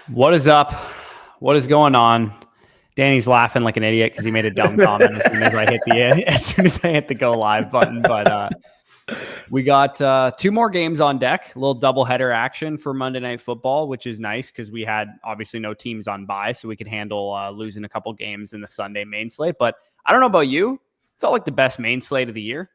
What is up? What is going on? Danny's laughing like an idiot because he made a dumb comment as soon as I hit the go live button. But we got 2 more games on deck. A little doubleheader action for Monday Night Football, which is nice because we had obviously no teams on bye, so we could handle losing a couple games in the Sunday main slate. But I don't know about you, felt like the best main slate of the year.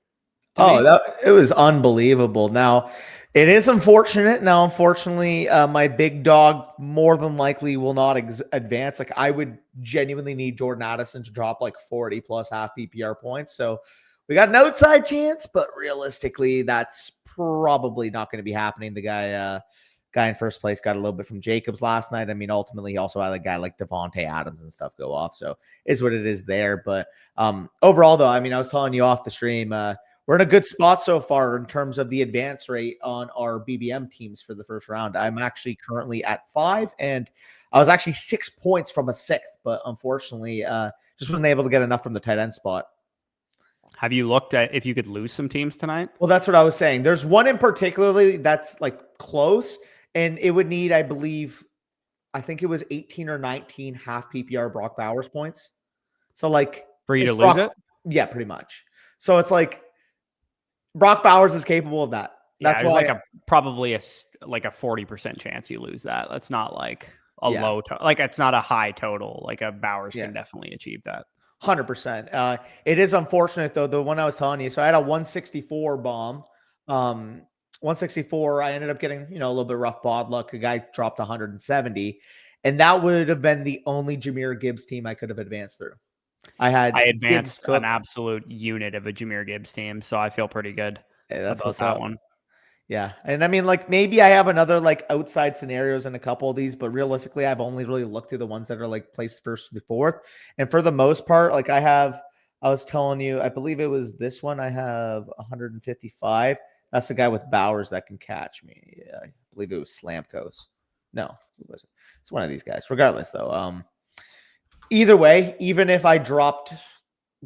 It was unbelievable. Now, it is unfortunate. Now, unfortunately, my big dog more than likely will not advance. Like, I would genuinely need Jordan Addison to drop like 40 plus half PPR points. So we got an outside chance, but realistically, that's probably not going to be happening. The guy in first place got a little bit from Jacobs last night. I mean, ultimately, he also had a guy like Devontae Adams and stuff go off. So is what it is there. But overall, though, I mean, I was telling you off the stream, we're in a good spot so far in terms of the advance rate on our BBM teams for the first round. I'm actually currently at 5, and I was actually 6 points from a 6th, but unfortunately, just wasn't able to get enough from the tight end spot. Have you looked at if you could lose some teams tonight? Well, that's what I was saying. There's one in particularly that's like close, and it would need, I think it was 18 or 19 half PPR Brock Bowers points. So like for you to lose it? Yeah, pretty much. So it's like Brock Bowers is capable of that. That's why probably a 40% chance you lose that. That's not like a low, it's not a high total. Like a Bowers can definitely achieve that. 100%. It is unfortunate though. The one I was telling you. So I had a 164 bomb. 164. I ended up getting, a little bit rough bod luck. A guy dropped 170, and that would have been the only Jahmyr Gibbs team I could have advanced through. I advanced an absolute unit of a Jahmyr Gibbs team, so I feel pretty good about that one. Yeah, and I mean, like maybe I have another like outside scenarios in a couple of these, but realistically, I've only really looked through the ones that are like placed first to the fourth, and for the most part, like I was telling you, I believe it was this one. I have 155. That's the guy with Bowers that can catch me. Yeah, I believe it was Slamkos. No, who was it? It's one of these guys. Regardless, though, either way, even if I dropped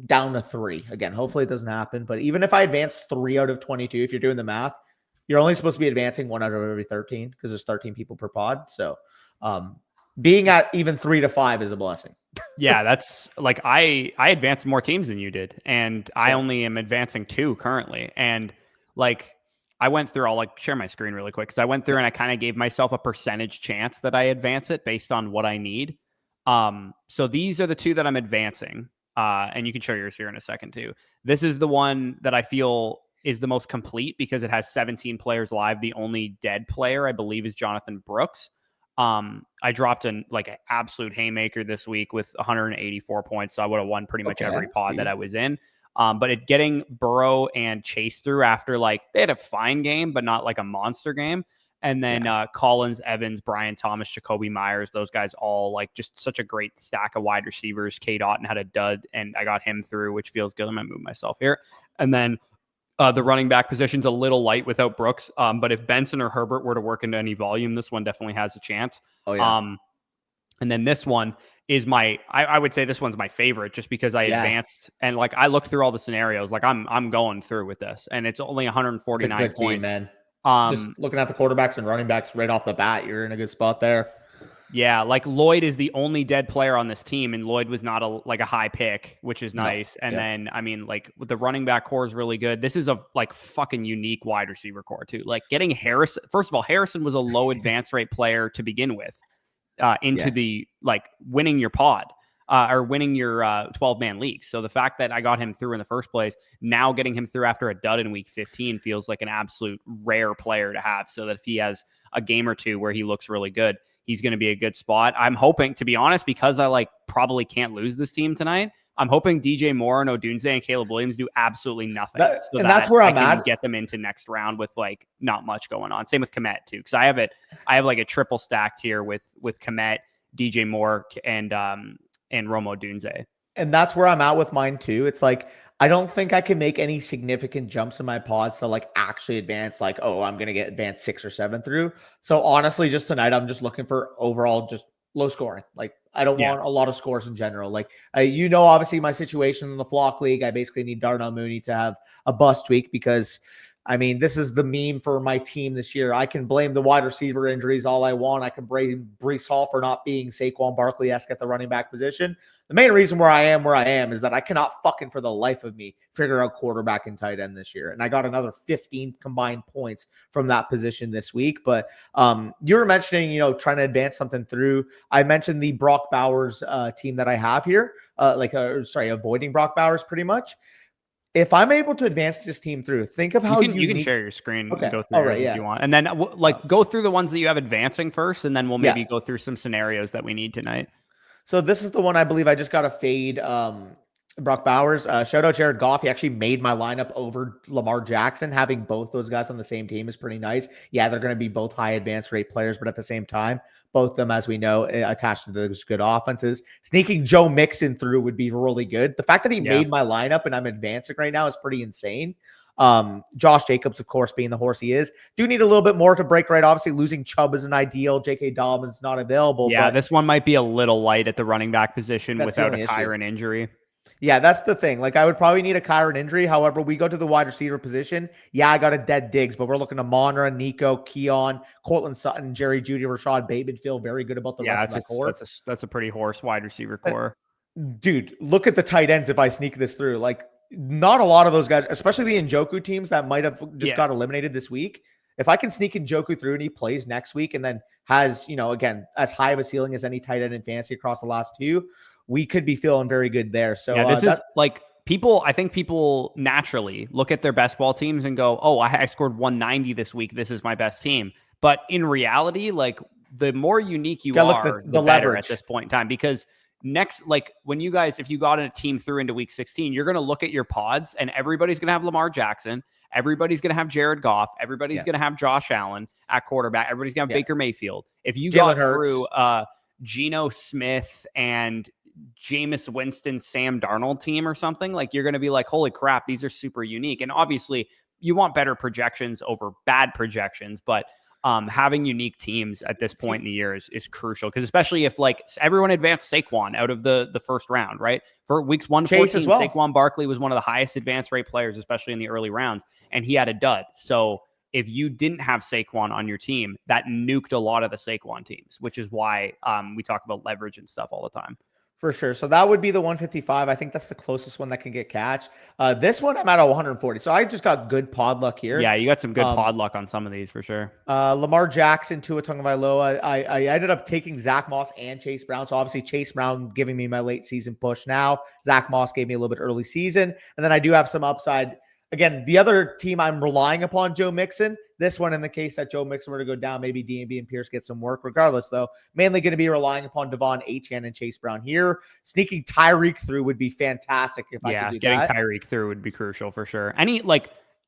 down to 3, again, hopefully it doesn't happen, but even if I advance 3 out of 22, if you're doing the math, you're only supposed to be advancing 1 out of every 13 because there's 13 people per pod. So being at even 3 to 5 is a blessing. Yeah, that's like I advanced more teams than you did, and I only am advancing 2 currently. And like I went through, I'll like share my screen really quick because I went through and I kind of gave myself a percentage chance that I advance it based on what I need. So these are the 2 that I'm advancing. And you can show yours here in a second too. This is the one that I feel is the most complete because it has 17 players live. The only dead player, I believe, is Jonathan Brooks. I dropped an absolute haymaker this week with 184 points. So I would have won pretty much every pod that I was in. But getting Burrow and Chase through after they had a fine game, but not like a monster game. And then Collins, Evans, Brian Thomas, Jacoby Myers, those guys all just such a great stack of wide receivers. Kate Otten had a dud, and I got him through, which feels good. I'm going to move myself here. And then the running back position's a little light without Brooks. But if Benson or Herbert were to work into any volume, this one definitely has a chance. Oh, yeah. And then this one is I would say this one's my favorite just because I advanced and I looked through all the scenarios. I'm going through with this, and it's only 149 it's a good points. Team, man. Just looking at the quarterbacks and running backs right off the bat, you're in a good spot there. Yeah, Lloyd is the only dead player on this team, and Lloyd was not a high pick, which is nice. No. And then I mean, the running back core is really good. This is a fucking unique wide receiver core too. Getting Harrison. First of all, Harrison was a low advance rate player to begin with, into the winning your pod. Or winning your 12-man league. So the fact that I got him through in the first place, now getting him through after a dud in week 15 feels like an absolute rare player to have, so that if he has a game or 2 where he looks really good, he's going to be a good spot. I'm hoping, to be honest, because I probably can't lose this team tonight, I'm hoping DJ Moore and Odunze and Caleb Williams do absolutely nothing. That's where I'm at. Get them into next round with not much going on. Same with Komet too, because I have a triple stacked here with Komet, DJ Moore, and Rome Odunze. And that's where I'm at with mine too. It's I don't think I can make any significant jumps in my pods to actually advance I'm going to get advanced 6 or 7 through. So honestly, just tonight, I'm just looking for overall just low scoring. I don't want a lot of scores in general. Obviously my situation in the Flock League, I basically need Darnell Mooney to have a bust week because I mean, this is the meme for my team this year. I can blame the wide receiver injuries all I want. I can blame Breece Hall for not being Saquon Barkley-esque at the running back position. The main reason where I am is that I cannot fucking for the life of me figure out quarterback and tight end this year. And I got another 15 combined points from that position this week. But you were mentioning, trying to advance something through. I mentioned the Brock Bowers team that I have here, avoiding Brock Bowers pretty much. If I'm able to advance this team through, think of how you can share your screen and go through yours if you want. And then go through the ones that you have advancing first, and then we'll maybe go through some scenarios that we need tonight. So this is the one I believe I just got to fade Brock Bowers. Shout out Jared Goff. He actually made my lineup over Lamar Jackson. Having both those guys on the same team is pretty nice. Yeah, they're going to be both high advance rate players, but at the same time, both of them, as we know, attached to those good offenses. Sneaking Joe Mixon through would be really good. The fact that he made my lineup and I'm advancing right now is pretty insane. Josh Jacobs, of course, being the horse he is, do need a little bit more to break right. Obviously, losing Chubb isn't ideal. J.K. Dobbins not available. Yeah, this one might be a little light at the running back position without a Kyron injury. Yeah, that's the thing. Like, I would probably need a Kyron injury. However, we go to the wide receiver position. Yeah, I got a dead Diggs, but we're looking at Monra, Nico, Keon, Cortland Sutton, Jerry Jeudy, Rashad Bateman. Feel very good about the rest of the core. That's a pretty horse wide receiver core. Dude, look at the tight ends if I sneak this through. Like, not a lot of those guys, especially the Njoku teams that might have just got eliminated this week. If I can sneak Njoku through and he plays next week and then has, again, as high of a ceiling as any tight end in fantasy across the last two, we could be feeling very good there. So this is like I think people naturally look at their best ball teams and go, oh, I scored 190 this week. This is my best team. But in reality, like, the more unique you are, the better leverage at this point in time. Because if you got a team through into week 16, you're going to look at your pods and everybody's going to have Lamar Jackson. Everybody's going to have Jared Goff. Everybody's going to have Josh Allen at quarterback. Everybody's going to have Baker Mayfield. If you got through Geno Smith and Jameis Winston, Sam Darnold team or something, like, you're going to be like, holy crap, these are super unique. And obviously you want better projections over bad projections, but having unique teams at this point in the year is crucial, because especially if everyone advanced Saquon out of the first round, right? For weeks 1 to 14, Saquon Barkley was one of the highest advance rate players, especially in the early rounds, and he had a dud. So if you didn't have Saquon on your team, that nuked a lot of the Saquon teams, which is why we talk about leverage and stuff all the time. For sure. So that would be the 155. I think that's the closest one that can get catch. This one, I'm at 140. So I just got good pod luck here. Yeah, you got some good pod luck on some of these for sure. Lamar Jackson, Tua Tagovailoa. I ended up taking Zach Moss and Chase Brown. So obviously Chase Brown giving me my late season push now. Zach Moss gave me a little bit early season. And then I do have some upside. Again, the other team I'm relying upon, Joe Mixon. This one, in the case that Joe Mixon were to go down, maybe D&B and Pierce get some work. Regardless, though, mainly going to be relying upon Devon Achane and Chase Brown here. Sneaking Tyreek through would be fantastic if I could do getting Tyreek through would be crucial for sure.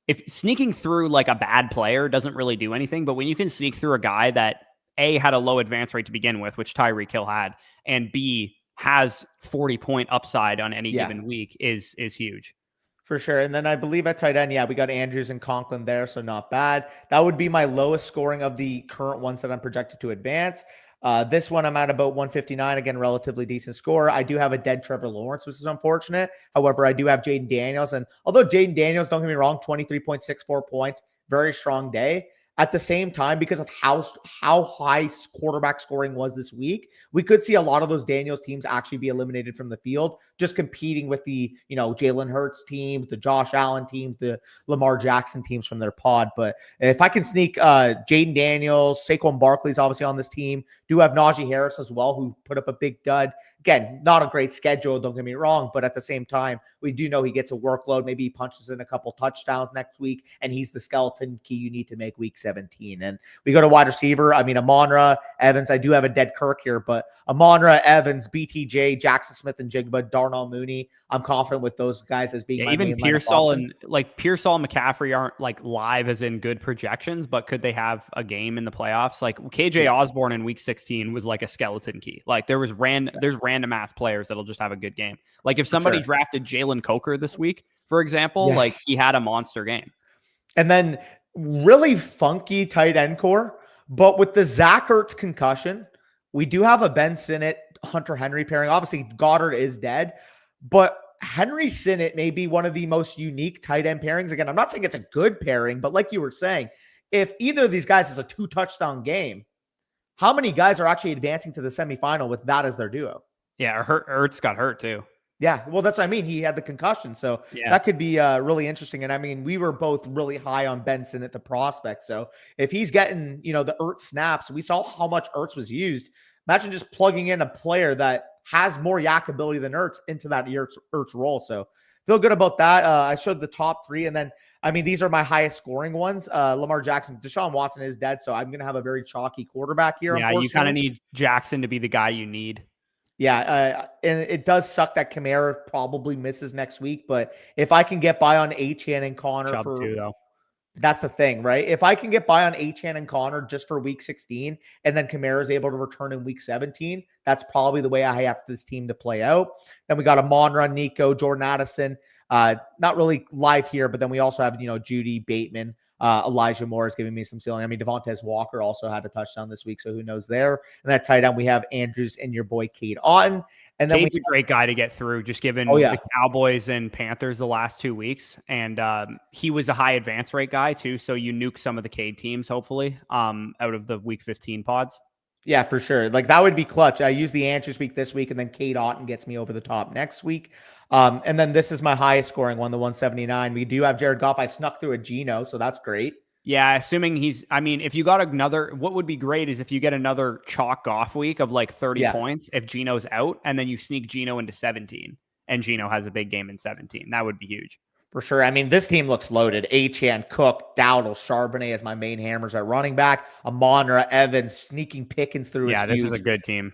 If sneaking through a bad player doesn't really do anything, but when you can sneak through a guy that A, had a low advance rate to begin with, which Tyreek Hill had, and B, has 40-point upside on any given week is huge. For sure. And then I believe at tight end, we got Andrews and Conklin there, so not bad. That would be my lowest scoring of the current ones that I'm projected to advance. This one, I'm at about 159. Again, relatively decent score. I do have a dead Trevor Lawrence, which is unfortunate. However, I do have Jaden Daniels. And although Jaden Daniels, don't get me wrong, 23.64 points, very strong day. At the same time, because of how high quarterback scoring was this week, we could see a lot of those Daniels teams actually be eliminated from the field, just competing with the, Jalen Hurts teams, the Josh Allen teams, the Lamar Jackson teams from their pod. But if I can sneak Jaden Daniels, Saquon Barkley's obviously on this team, do have Najee Harris as well, who put up a big dud. Again, not a great schedule, don't get me wrong, but at the same time, we do know he gets a workload. Maybe he punches in a couple touchdowns next week, and he's the skeleton key you need to make week 17. And we go to wide receiver. I mean, Amon-Ra, Evans. I do have a dead Kirk here, but Amon-Ra, Evans, BTJ, Jackson Smith, and Jigba, Darnell Mooney. I'm confident with those guys as being my even main Pearsall and Pearsall and McCaffrey aren't live as in good projections, but could they have a game in the playoffs? KJ Osborne in week 16 was a skeleton key. There's random ass players that'll just have a good game. If somebody drafted Jalen Coker this week, for example, he had a monster game. And then really funky tight end core, but with the Zach Ertz concussion, we do have a Ben Sinnott, Hunter Henry pairing. Obviously, Goddard is dead, but Henry Sinnott may be one of the most unique tight end pairings. Again, I'm not saying it's a good pairing, but like you were saying, if either of these guys is a 2-touchdown game, how many guys are actually advancing to the semifinal with that as their duo? Yeah, Ertz got hurt too. Yeah, well, that's what I mean. He had the concussion, so that could be really interesting. And I mean, we were both really high on Benson at the prospect. So if he's getting, the Ertz snaps, we saw how much Ertz was used. Imagine just plugging in a player that has more yak ability than Ertz into that Ertz role. So feel good about that. I showed the top 3, and then I mean, these are my highest scoring ones. Lamar Jackson, Deshaun Watson is dead, so I'm going to have a very chalky quarterback here. Yeah, you kind of need Jackson to be the guy you need. Yeah, and it does suck that Kamara probably misses next week, but if I can get by on Achane and Connor Chubb too, though. That's the thing, right? If I can get by on Achane and Connor just for week 16, and then Kamara is able to return in week 17, that's probably the way I have this team to play out. Then we got Amon-Ra, Nico, Jordan Addison. Not really live here, but then we also have, Judy, Bateman, Elijah Moore is giving me some ceiling. I mean, Devontae Walker also had a touchdown this week, so who knows there. And that tight end, we have Andrews and your boy Cade Otton. And then Cade's a great guy to get through, just given the Cowboys and Panthers the last 2 weeks. And he was a high advance rate guy too, so you nuke some of the Cade teams, hopefully, out of the week 15 pods. Yeah, for sure. Like that would be clutch. I use the Andrews week this week, and then Cade Otton gets me over the top next week. And then this is my highest scoring one, the 179. We do have Jared Goff. I snuck through a Geno, so that's great. Yeah, assuming if you got another, what would be great is if you get another chalk Goff week of like 30 points, if Geno's out, and then you sneak Geno into 17, and Geno has a big game in 17. That would be huge. For sure. I mean, this team looks loaded. Achane, Cook, Dowdle, Charbonnet as my main hammers at running back. Amon-Ra, Evans, sneaking Pickens through. Yeah, this is a good team.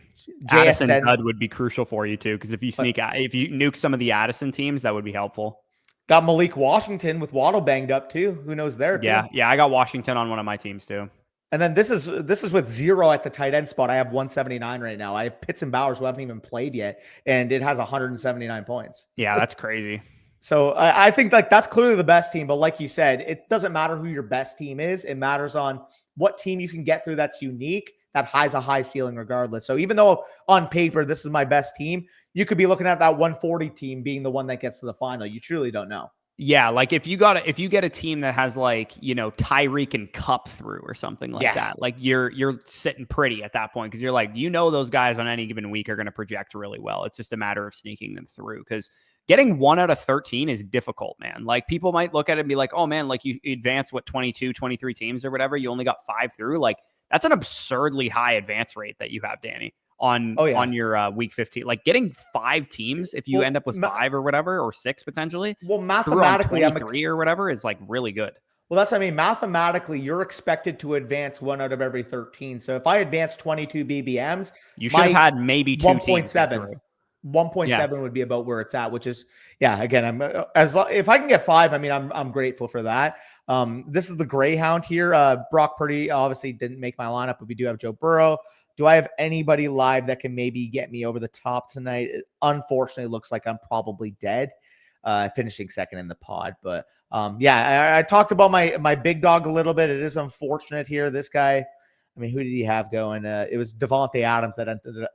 Addison Dud would be crucial for you too, because if you nuke some of the Addison teams, that would be helpful. Got Malik Washington with Waddle banged up too. Who knows there? Too. Yeah, I got Washington on one of my teams too. And then this is with 0 at the tight end spot. I have 179 right now. I have Pitts and Bowers who haven't even played yet, and it has 179 points. Yeah, that's crazy. So I think like that's clearly the best team. But like you said, it doesn't matter who your best team is. It matters on what team you can get through that's unique, that has a high ceiling regardless. So even though on paper this is my best team, you could be looking at that 140 team being the one that gets to the final. You truly don't know. Yeah, like if you get a team that has like, Tyreek and Cup through or something like that, like you're sitting pretty at that point, because you're like, those guys on any given week are going to project really well. It's just a matter of sneaking them through, because getting 1 out of 13 is difficult, man. Like people might look at it and be like, oh man, like you advance 22, 23 teams or whatever. You only got 5 through. Like that's an absurdly high advance rate that you have, Danny, on your week 15. Like getting 5 teams, if you end up with 5 or whatever, or 6 potentially. Well, mathematically, 23 or whatever is like really good. Well, that's what I mean. Mathematically, you're expected to advance 1 out of every 13. So if I advance 22 BBMs, you should have had maybe 2 1.7. 1.7 would be about where it's at, which is, again, if I can get 5, I mean, I'm grateful for that. This is the Greyhound here. Brock Purdy obviously didn't make my lineup, but we do have Joe Burrow. Do I have anybody live that can maybe get me over the top tonight? It unfortunately looks like I'm probably dead, finishing second in the pod. But I talked about my big dog a little bit. It is unfortunate here. This guy, I mean, who did he have going? It was Devontae Adams that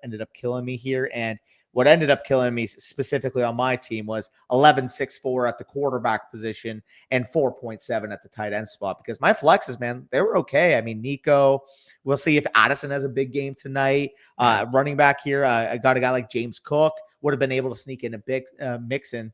ended up killing me here. And what ended up killing me specifically on my team was 11.64 at the quarterback position and 4.7 at the tight end spot, because my flexes, man, they were okay. I mean, Nico, we'll see if Addison has a big game tonight. Running back here, I got a guy like James Cook, would have been able to sneak in a big mix in.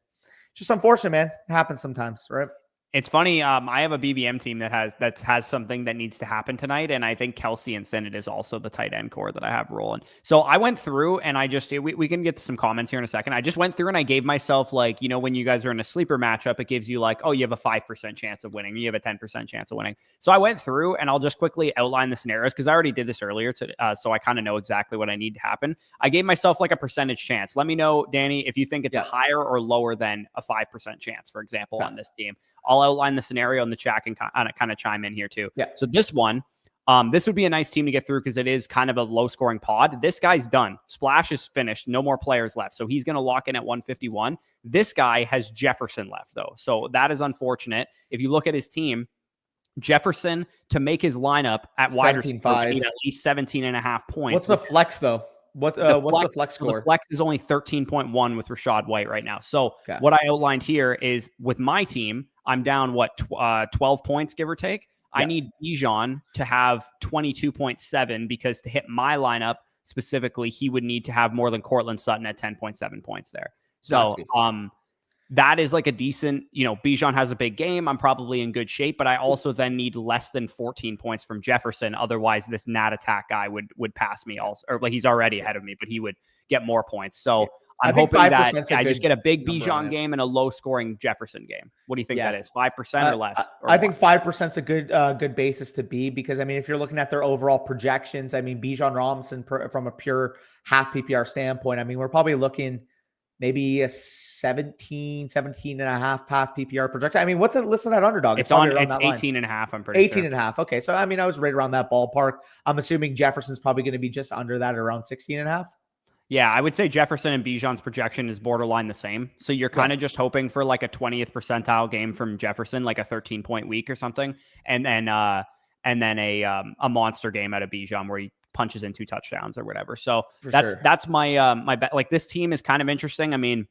Just unfortunate, man. It happens sometimes, right? It's funny. I have a BBM team that has something that needs to happen tonight, and I think Kelsey and Sinnott is also the tight end core that I have rolling. So I went through, and we can get to some comments here in a second. I just went through and I gave myself, like, when you guys are in a sleeper matchup, it gives you like, oh, you have a 5% chance of winning, you have a 10% chance of winning. So I went through, and I'll just quickly outline the scenarios because I already did this earlier, so I kind of know exactly what I need to happen. I gave myself like a percentage chance. Let me know, Danny, if you think it's a higher or lower than a 5% chance, for example, on this team. I'll outline the scenario in the chat and kind of chime in here too. Yeah. So this one, this would be a nice team to get through because it is kind of a low scoring pod. This guy's done. Splash is finished. No more players left. So he's going to lock in at 151. This guy has Jefferson left though. So that is unfortunate. If you look at his team, Jefferson to make his lineup at wide receiver at least 17.5 points. What's the flex though? What's the flex So score? the flex is only 13.1 with Rashad White right now. So Okay. what I outlined here is with my team, I'm down 12 points, give or take. Yeah. I need Bijan to have 22.7 because to hit my lineup specifically, he would need to have more than Cortland Sutton at 10.7 points there. So that is like a decent, Bijan has a big game. I'm probably in good shape, but I also then need less than 14 points from Jefferson. Otherwise, this Nat attack guy would pass me also, or like he's already ahead of me, but he would get more points. So I'm hoping that I just get a big Bijan game and a low scoring Jefferson game. What do you think that is? 5% or less? I think 5% is a good basis to be, because I mean, if you're looking at their overall projections, I mean, Bijan Robinson from a pure half PPR standpoint, I mean, we're probably looking maybe a 17 and a half PPR projection. I mean, what's it listed at Underdog? It's 18 and a half. I'm pretty 18 and a half. Okay. So, I mean, I was right around that ballpark. I'm assuming Jefferson's probably going to be just under that, around 16 and a half. Yeah, I would say Jefferson and Bijan's projection is borderline the same. So you're kind of just hoping for like a 20th percentile game from Jefferson, like a 13-point week or something. And then a monster game out of Bijan where he punches in 2 touchdowns or whatever. So that's my my bet. Like this team is kind of interesting. I mean,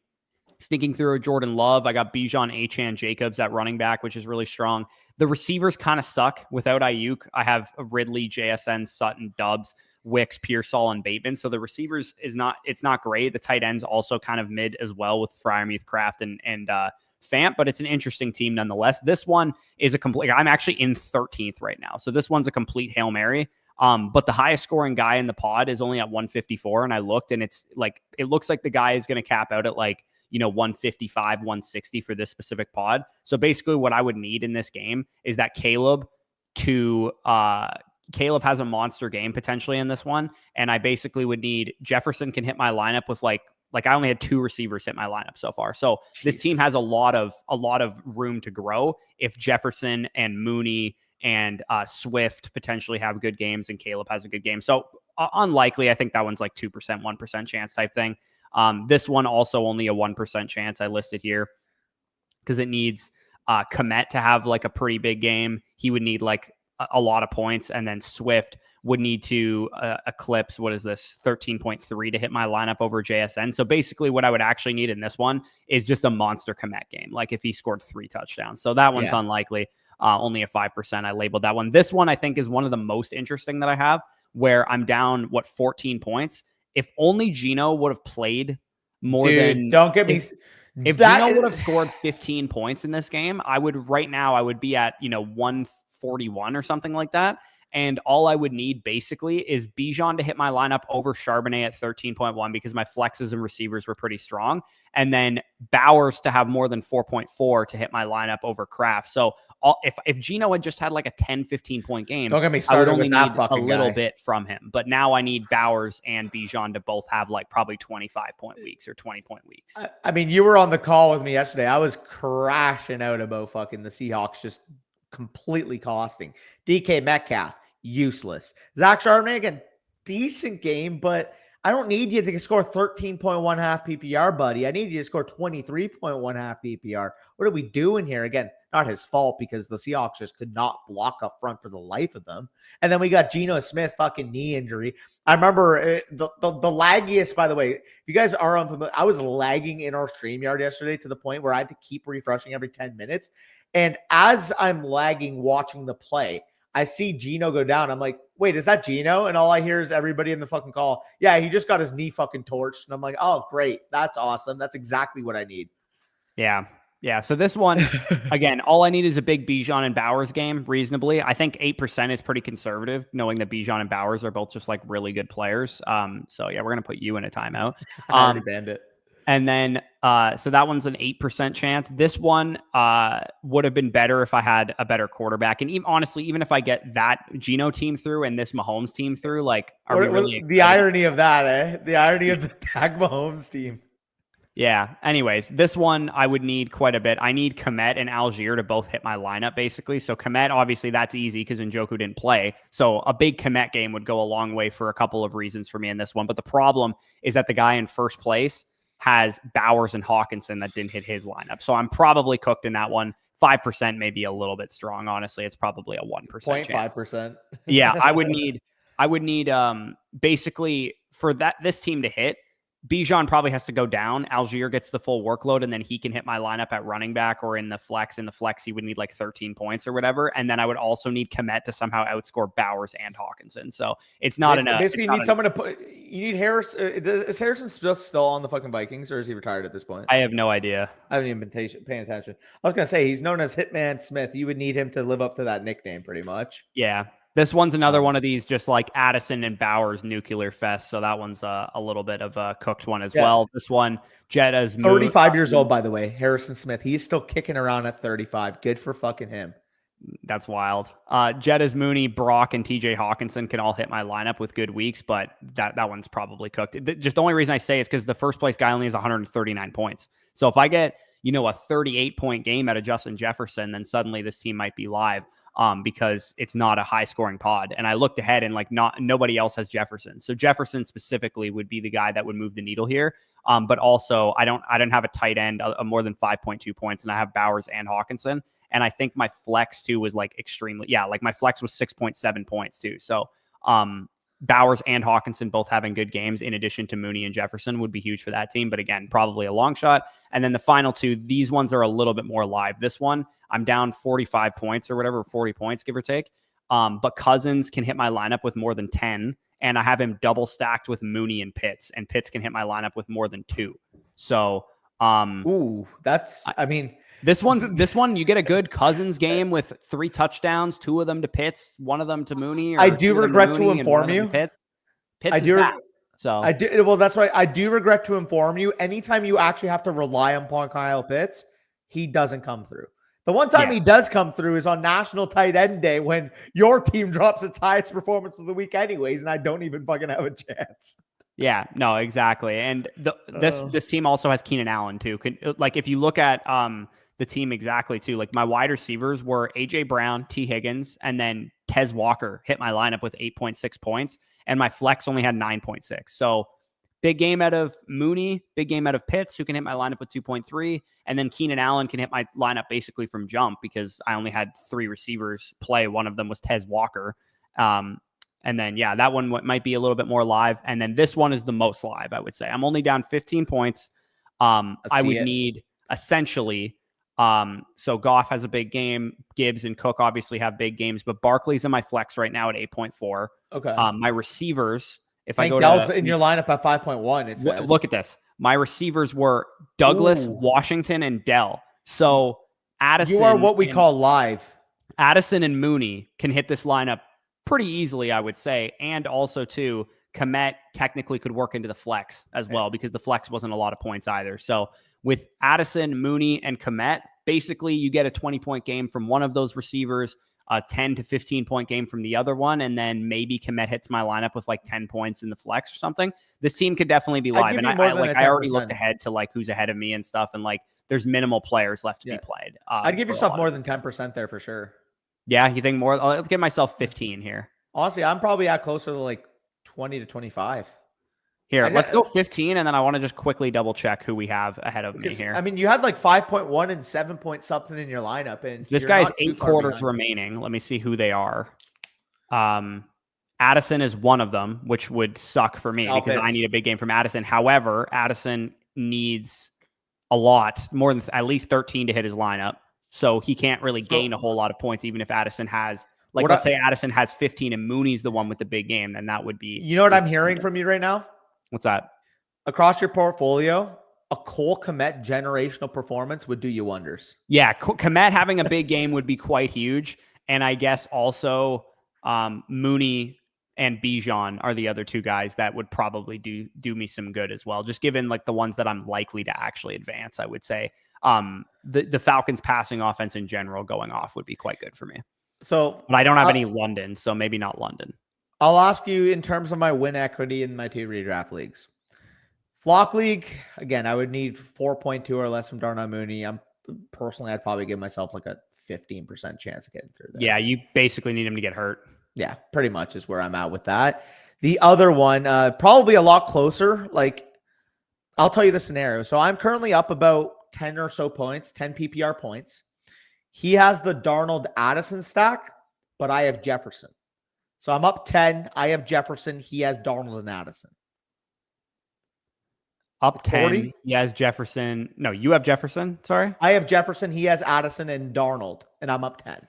sneaking through a Jordan Love, I got Bijan, Achane, Jacobs at running back, which is really strong. The receivers kind of suck without Ayuk. I have Ridley, JSN, Sutton, Dubs, Wicks, Pearsall, and Bateman. So the receivers it's not great. The tight ends also kind of mid as well with Freiermuth, Kraft, and Fant, but it's an interesting team nonetheless. This one is a complete. I'm actually in 13th right now, so this one's a complete Hail Mary. But the highest scoring guy in the pod is only at 154, and I looked, and it looks like the guy is going to cap out at 155, 160 for this specific pod. So basically, what I would need in this game is that Caleb has a monster game potentially in this one, and I basically would need Jefferson can hit my lineup with like I only had 2 receivers hit my lineup so far. So this team has a lot of room to grow if Jefferson and Mooney and Swift potentially have good games and Caleb has a good game. So unlikely. I think that one's like 2%, 1% chance type thing. This one also only a 1% chance I listed here because it needs Komet to have like a pretty big game. He would need like a lot of points, and then Swift would need to eclipse, 13.3 to hit my lineup over JSN. So basically what I would actually need in this one is just a monster Komet game, like if he scored 3 touchdowns. So that one's unlikely. Only a 5%. I labeled that one. This one I think is one of the most interesting that I have, where I'm down 14 points. If only Gino would have played more than don't get me. If Gino would have scored 15 points in this game, I would be at 141 or something like that. And all I would need basically is Bijan to hit my lineup over Charbonnet at 13.1 because my flexes and receivers were pretty strong. And then Bowers to have more than 4.4 to hit my lineup over Kraft. So if Gino had just had like a 10, 15 point game, don't get me started, I would only with that need fucking a little guy. bit from him. But now I need Bowers and Bijan to both have like probably 25-point weeks or 20-point weeks. I mean, you were on the call with me yesterday. I was crashing out about fucking the Seahawks just completely costing. DK Metcalf, useless. Zach Charbonnet, again, decent game, but I don't need you to score 13.1 half PPR, buddy. I need you to score 23.1 half PPR. What are we doing here? Again, not his fault because the Seahawks just could not block up front for the life of them. And then we got Geno Smith fucking knee injury. I remember the laggiest, by the way, if you guys are unfamiliar, I was lagging in our StreamYard yesterday to the point where I had to keep refreshing every 10 minutes. And as I'm lagging watching the play, I see Geno go down. I'm like, wait, is that Geno? And all I hear is everybody in the fucking call. Yeah, he just got his knee fucking torched. And I'm like, oh, great. That's awesome. That's exactly what I need. Yeah. Yeah. So this one, again, all I need is a big Bijan and Bowers game reasonably. I think 8% is pretty conservative, knowing that Bijan and Bowers are both just like really good players. So yeah, we're going to put you in a timeout. I already banned it. And then, so that one's an 8% chance. This one would have been better if I had a better quarterback. And even, honestly, even if I get that Geno team through and this Mahomes team through, like, are we really the irony of that, eh? The irony of the Dak Mahomes team. Yeah. Anyways, this one I would need quite a bit. I need Komet and Algier to both hit my lineup, basically. So Komet, obviously, that's easy because Njoku didn't play. So a big Komet game would go a long way for a couple of reasons for me in this one. But the problem is that the guy in first place has Bowers and Hawkinson that didn't hit his lineup. So I'm probably cooked in that one. 5% may be a little bit strong, honestly. It's probably a 1% 0.5%. Yeah, I would need I would need basically for this team to hit, Bijan probably has to go down. Algier gets the full workload, and then he can hit my lineup at running back or in the flex. In the flex, he would need like 13 points or whatever. And then I would also need Komet to somehow outscore Bowers and Hawkinson. So it's not enough. Basically, you need someone to put. You need Harris. Is Harrison Smith still on the fucking Vikings, or is he retired at this point? I have no idea. I haven't even been paying attention. I was gonna say he's known as Hitman Smith. You would need him to live up to that nickname, pretty much. Yeah. This one's another one of these just like Addison and Bowers nuclear fest. So that one's a little bit of a cooked one as well. This one, Jeddah's 35 years old, by the way. Harrison Smith. He's still kicking around at 35. Good for fucking him. That's wild. Jeddah's Mooney, Brock, and TJ Hawkinson can all hit my lineup with good weeks, but that one's probably cooked. Just the only reason I say is because the first place guy only has 139 points. So if I get, a 38-point game out of Justin Jefferson, then suddenly this team might be live. Because it's not a high scoring pod. And I looked ahead and nobody else has Jefferson. So Jefferson specifically would be the guy that would move the needle here. But also I don't have a tight end of more than 5.2 points, and I have Bowers and Hawkinson. And I think my flex too was my flex was 6.7 points too. So, Bowers and Hawkinson both having good games in addition to Mooney and Jefferson would be huge for that team. But again, probably a long shot. And then the final two, these ones are a little bit more live. This one, I'm down 45 points or whatever, 40 points, give or take. But Cousins can hit my lineup with more than 10. And I have him double stacked with Mooney and Pitts can hit my lineup with more than 2. So, This one, you get a good Cousins game with 3 touchdowns, 2 of them to Pitts, 1 of them to Mooney. I do regret to inform you. Pitts Well, that's right. I do regret to inform you. Anytime you actually have to rely upon Kyle Pitts, he doesn't come through. The one time he does come through is on National Tight End Day when your team drops its highest performance of the week anyways, and I don't even fucking have a chance. Yeah, no, exactly. And this team also has Keenan Allen too. If you look at the team exactly too, like my wide receivers were AJ Brown, T Higgins, and then Tez Walker hit my lineup with 8.6 points, and my flex only had 9.6. So big game out of Mooney, big game out of Pitts, who can hit my lineup with 2.3, and then Keenan Allen can hit my lineup basically from jump because I only had 3 receivers play. One of them was Tez Walker. And then, that one might be a little bit more live. And then this one is the most live, I would say. I'm only down 15 points. I would need essentially, so Goff has a big game. Gibbs and Cook obviously have big games, but Barkley's in my flex right now at 8.4. Okay. My receivers, if I go Dell's in your lineup at 5.1, it says. Look at this. My receivers were Douglas, Washington, and Dell. So Addison. You are what we call live. Addison and Mooney can hit this lineup pretty easily, I would say. And also, too, Komet technically could work into the flex as well because the flex wasn't a lot of points either. So with Addison, Mooney, and Komet, basically you get a 20-point game from one of those receivers, a 10 to 15-point game from the other one, and then maybe Komet hits my lineup with 10 points in the flex or something. This team could definitely be live. And I already looked ahead to who's ahead of me and stuff, and there's minimal players left to be played. I'd give yourself more than 10% there for sure. Yeah, you think more? Let's give myself 15 here. Honestly, I'm probably at closer to 20 to 25. Here, let's go 15, and then I want to just quickly double check who we have ahead of me here. I mean, you had 5.1 and 7 point something in your lineup, and this guy's 8 quarters remaining. Let me see who they are. Addison is one of them, which would suck for me because I need a big game from Addison. However, Addison needs a lot, more than at least 13 to hit his lineup. So he can't really gain a whole lot of points, even if Addison has, let's say Addison has 15 and Mooney's the one with the big game, then that would be. You know what I'm hearing from you right now? What's that? Across your portfolio, a Cole Komet generational performance would do you wonders. Yeah, Komet having a big game would be quite huge. And I guess also Mooney and Bijan are the other 2 guys that would probably do me some good as well. Just given the ones that I'm likely to actually advance, I would say. The Falcons passing offense in general going off would be quite good for me. So, but I don't have any London, so maybe not London. I'll ask you in terms of my win equity in my 2 redraft leagues. Flock League, again, I would need 4.2 or less from Darnell Mooney. I'd probably give myself a 15% chance of getting through there. Yeah, you basically need him to get hurt. Yeah, pretty much is where I'm at with that. The other one, probably a lot closer. I'll tell you the scenario. So I'm currently up about 10 or so points, 10 PPR points. He has the Darnold Addison stack, but I have Jefferson. So I'm up 10. I have Jefferson. He has Darnold and Addison. Up 40? 10. He has Jefferson. No, you have Jefferson. Sorry. I have Jefferson. He has Addison and Darnold, and I'm up 10.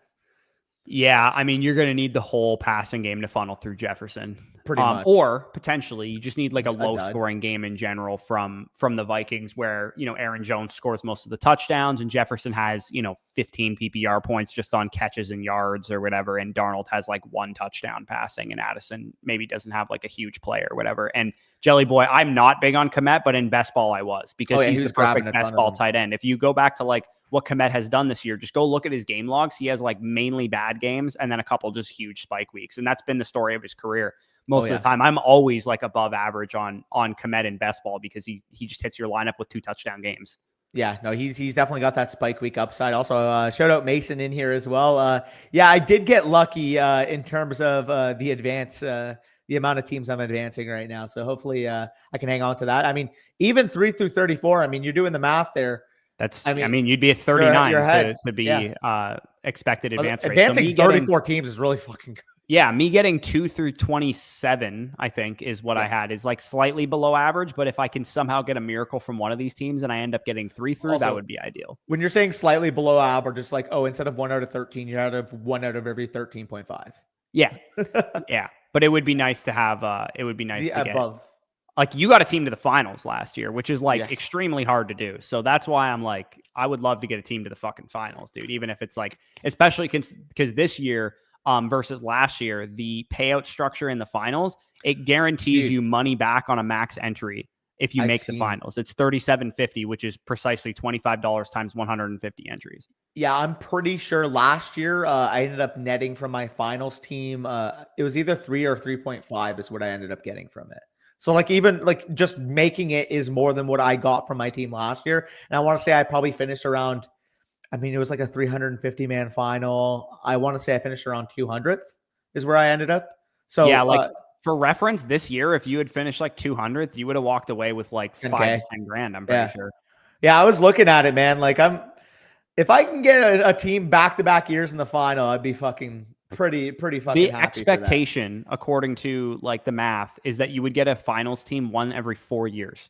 Yeah, I mean, you're going to need the whole passing game to funnel through Jefferson. Pretty much. Or potentially you just need like a low dud. scoring game in general from the Vikings where, Aaron Jones scores most of the touchdowns and Jefferson has, 15 PPR points just on catches and yards or whatever. And Darnold has like 1 touchdown passing and Addison maybe doesn't have like a huge play or whatever. And Jelly Boy, I'm not big on Kmet, but in best ball I was because he's the perfect best ball tight end. If you go back to like what Kmet has done this year, just go look at his game logs. He has like mainly bad games and then a couple just huge spike weeks. And that's been the story of his career. Most of the time, I'm always like above average on Kmet in best ball because he just hits your lineup with 2 touchdown games. Yeah, no, he's definitely got that spike week upside. Also, shout out Mason in here as well. Yeah, I did get lucky in terms of the advance, the amount of teams I'm advancing right now. So hopefully I can hang on to that. I mean, even 3 through 34. I mean, you're doing the math there. I mean, you'd be at 39 to be expected advance rate. Advancing 34 teams is really fucking good. Yeah, me getting 2 through 27, I think, is what I had, is like slightly below average. But if I can somehow get a miracle from one of these teams and I end up getting 3 through, that would be ideal. When you're saying slightly below average, it's like, instead of 1 out of 13, you're out of 1 out of every 13.5. Yeah. Yeah. But it would be nice to have, to above. Get. Like you got a team to the finals last year, which is like extremely hard to do. So that's why I'm like, I would love to get a team to the fucking finals, dude. Even if it's like, especially because this year, versus last year, the payout structure in the finals, it guarantees you money back on a max entry if you make the finals. It's $37.50, which is precisely $25 times 150 entries. Yeah, I'm pretty sure last year I ended up netting from my finals team. It was either 3 or 3.5 is what I ended up getting from it. So like even like just making it is more than what I got from my team last year. And I want to say I probably finished around, I mean, it was like a 350-man final. I want to say I finished around 200th is where I ended up. So yeah, like for reference, this year, if you had finished like 200th, you would have walked away with like 5 to 10 grand. I'm pretty sure. Yeah, I was looking at it, man. Like if I can get a team back-to-back years in the final, I'd be fucking pretty fucking the happy. Expectation, according to like the math, is that you would get a finals team 1 every 4 years.